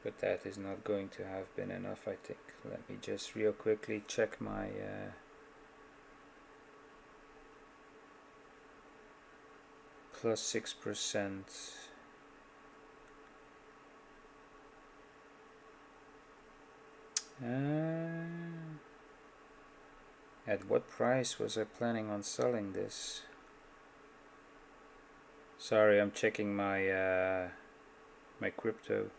But that is not going to have been enough, I think. Let me just real quickly check my plus 6%. At what price was I planning on selling this? Sorry, I'm checking my my crypto.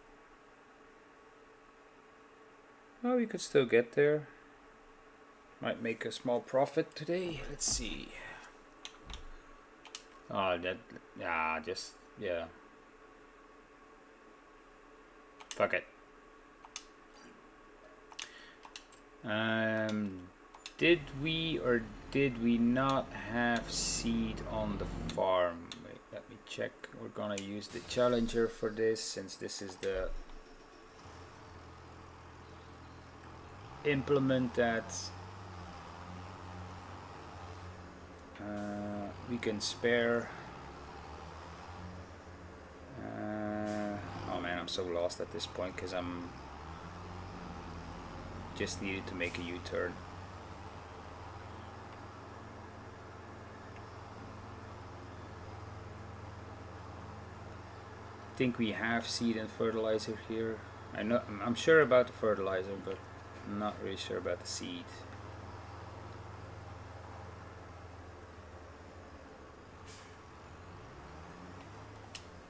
Oh, we could still get there. Might make a small profit today. Let's see. Oh, that, yeah, just, yeah. Fuck it. Did we or did we not have seed on the farm? Wait, let me check. We're gonna use the Challenger for this, since this is the implement that we can spare. Oh man, I'm so lost at this point because I'm just needed to make a U-turn. I think we have seed and fertilizer here. I'm sure about the fertilizer, but I'm not really sure about the seed.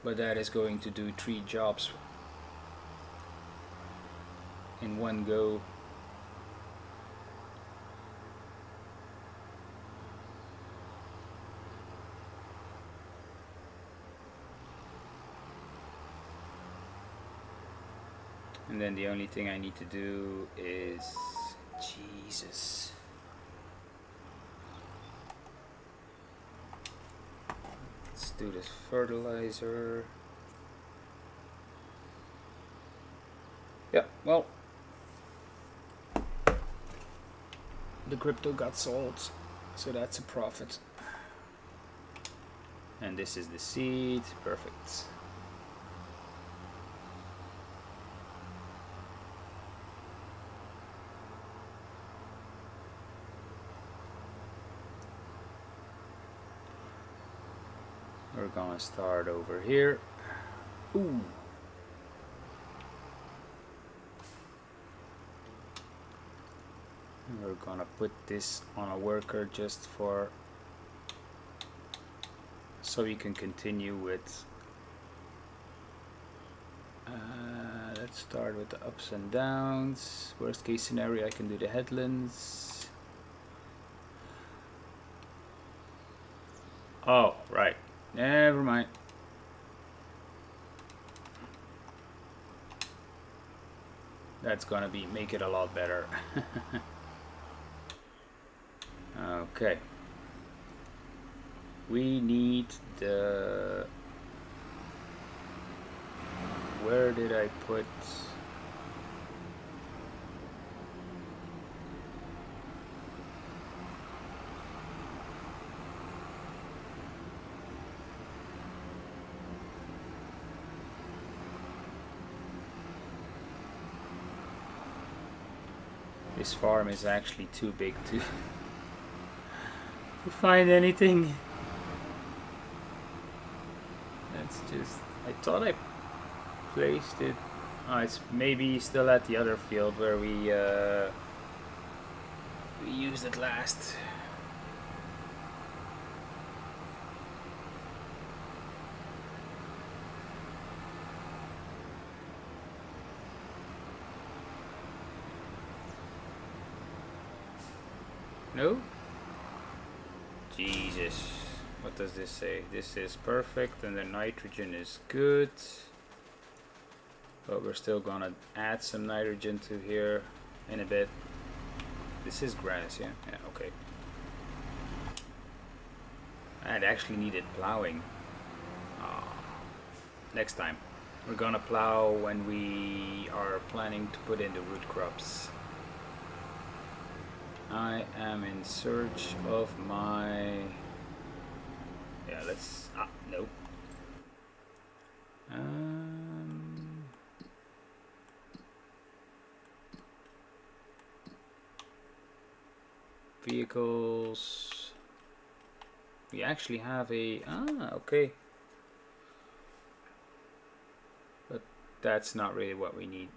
But that is going to do 3 jobs in one go. And then the only thing I need to do is, Jesus. do this fertilizer. Yeah, well, the crypto got sold, so that's a profit. And this is the seed, perfect. We're gonna start over here. Ooh. And we're gonna put this on a worker just for so we can continue with let's start with the ups and downs. Worst case scenario, I can do the headlands. Oh, right. Never mind. That's gonna make it a lot better. Okay. We need the... Where did I put... This farm is actually too big to find anything. That's just... I thought I placed it... Oh, it's maybe still at the other field where we used it last. No? Jesus. What does this say? This is perfect and the nitrogen is good. But we're still gonna add some nitrogen to here in a bit. This is grass, yeah? Yeah, okay. It actually needed plowing. Next time. We're gonna plow when we are planning to put in the root crops. I am in search of my... Yeah, let's... nope. Vehicles... We actually have a... okay. But that's not really what we need.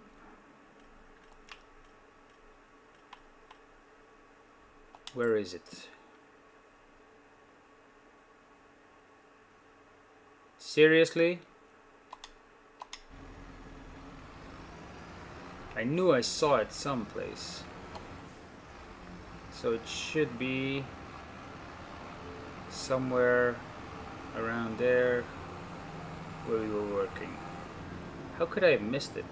Where is it? Seriously? I knew I saw it someplace. So it should be somewhere around there where we were working. How could I have missed it?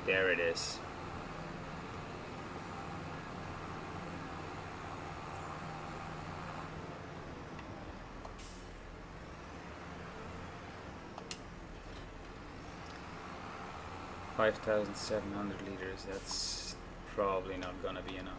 There it is. $5,700 liters. That's probably not gonna be enough.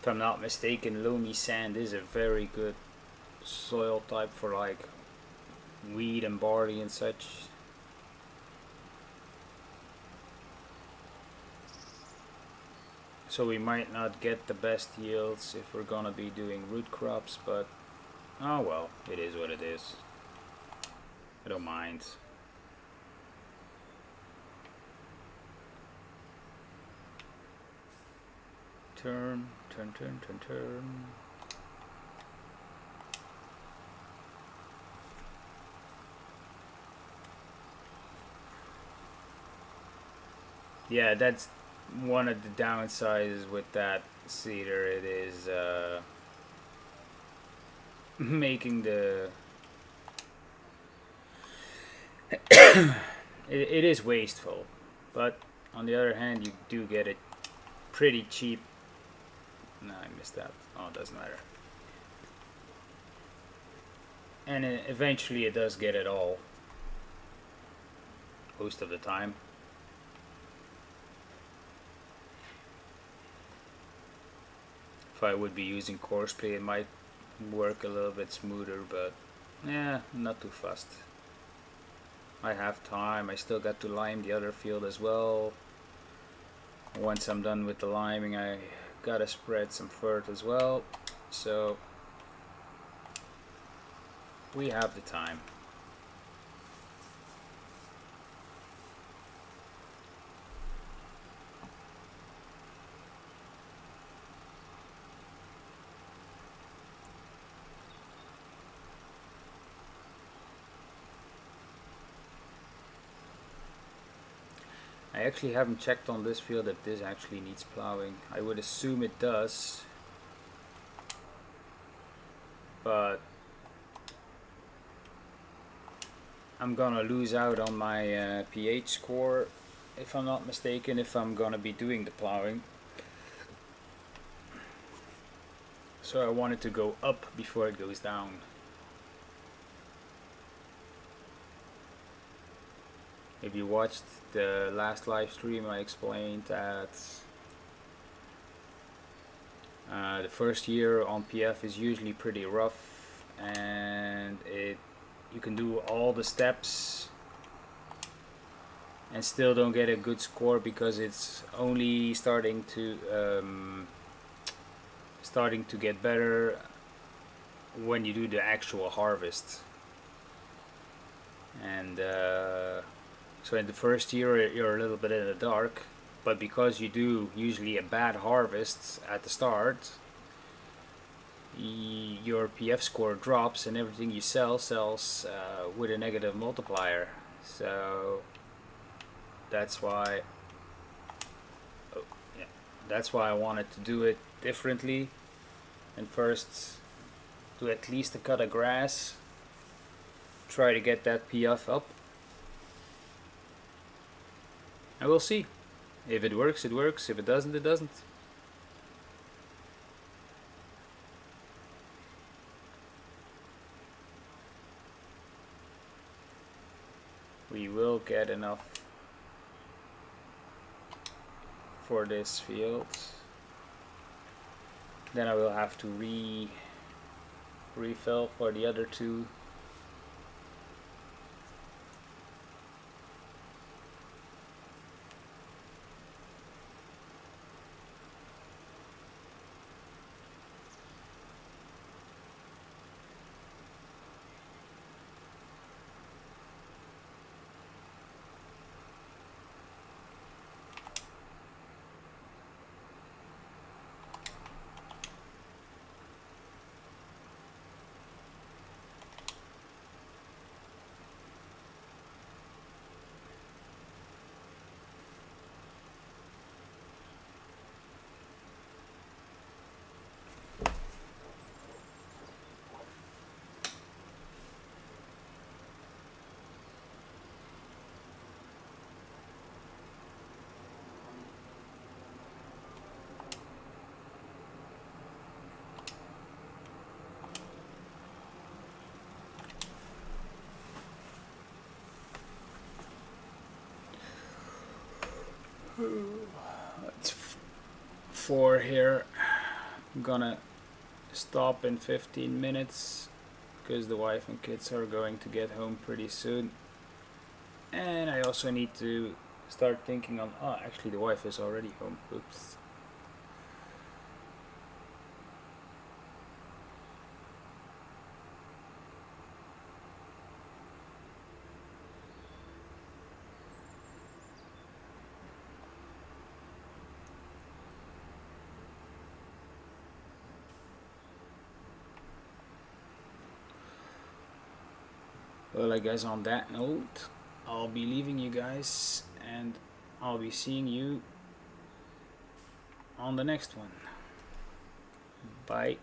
If I'm not mistaken, loamy sand is a very good soil type for like wheat and barley and such. So we might not get the best yields if we're gonna be doing root crops, but oh well, it is what it is. I don't mind. Turn. Yeah, that's one of the downsides with that seeder. It is making the it is wasteful, but on the other hand, you do get it pretty cheap. No, I missed that. Oh, it doesn't matter. And eventually it does get it all. Most of the time. If I would be using coarseplay, it might work a little bit smoother, but yeah, not too fussed. I have time. I still got to lime the other field as well. Once I'm done with the liming, I gotta spread some fert as well. So we have the time. I actually haven't checked on this field if this actually needs plowing. I would assume it does, but I'm gonna lose out on my pH score if I'm not mistaken, if I'm gonna be doing the plowing. So I want it to go up before it goes down. If you watched the last live stream, I explained that the first year on PF is usually pretty rough, and you can do all the steps and still don't get a good score because it's only starting to get better when you do the actual harvest. And so in the first year you're a little bit in the dark, but because you do usually a bad harvest at the start, your PF score drops and everything you sells with a negative multiplier. So that's why I wanted to do it differently, and first do at least a cut of grass, try to get that PF up. And we'll see. If it works, it works. If it doesn't, it doesn't. We will get enough for this field. Then I will have to refill for the other two. It's 4 here. I'm gonna stop in 15 minutes because the wife and kids are going to get home pretty soon, and I also need to start thinking on actually the wife is already home. Oops. Well, I guess on that note, I'll be leaving you guys, and I'll be seeing you on the next one. Bye.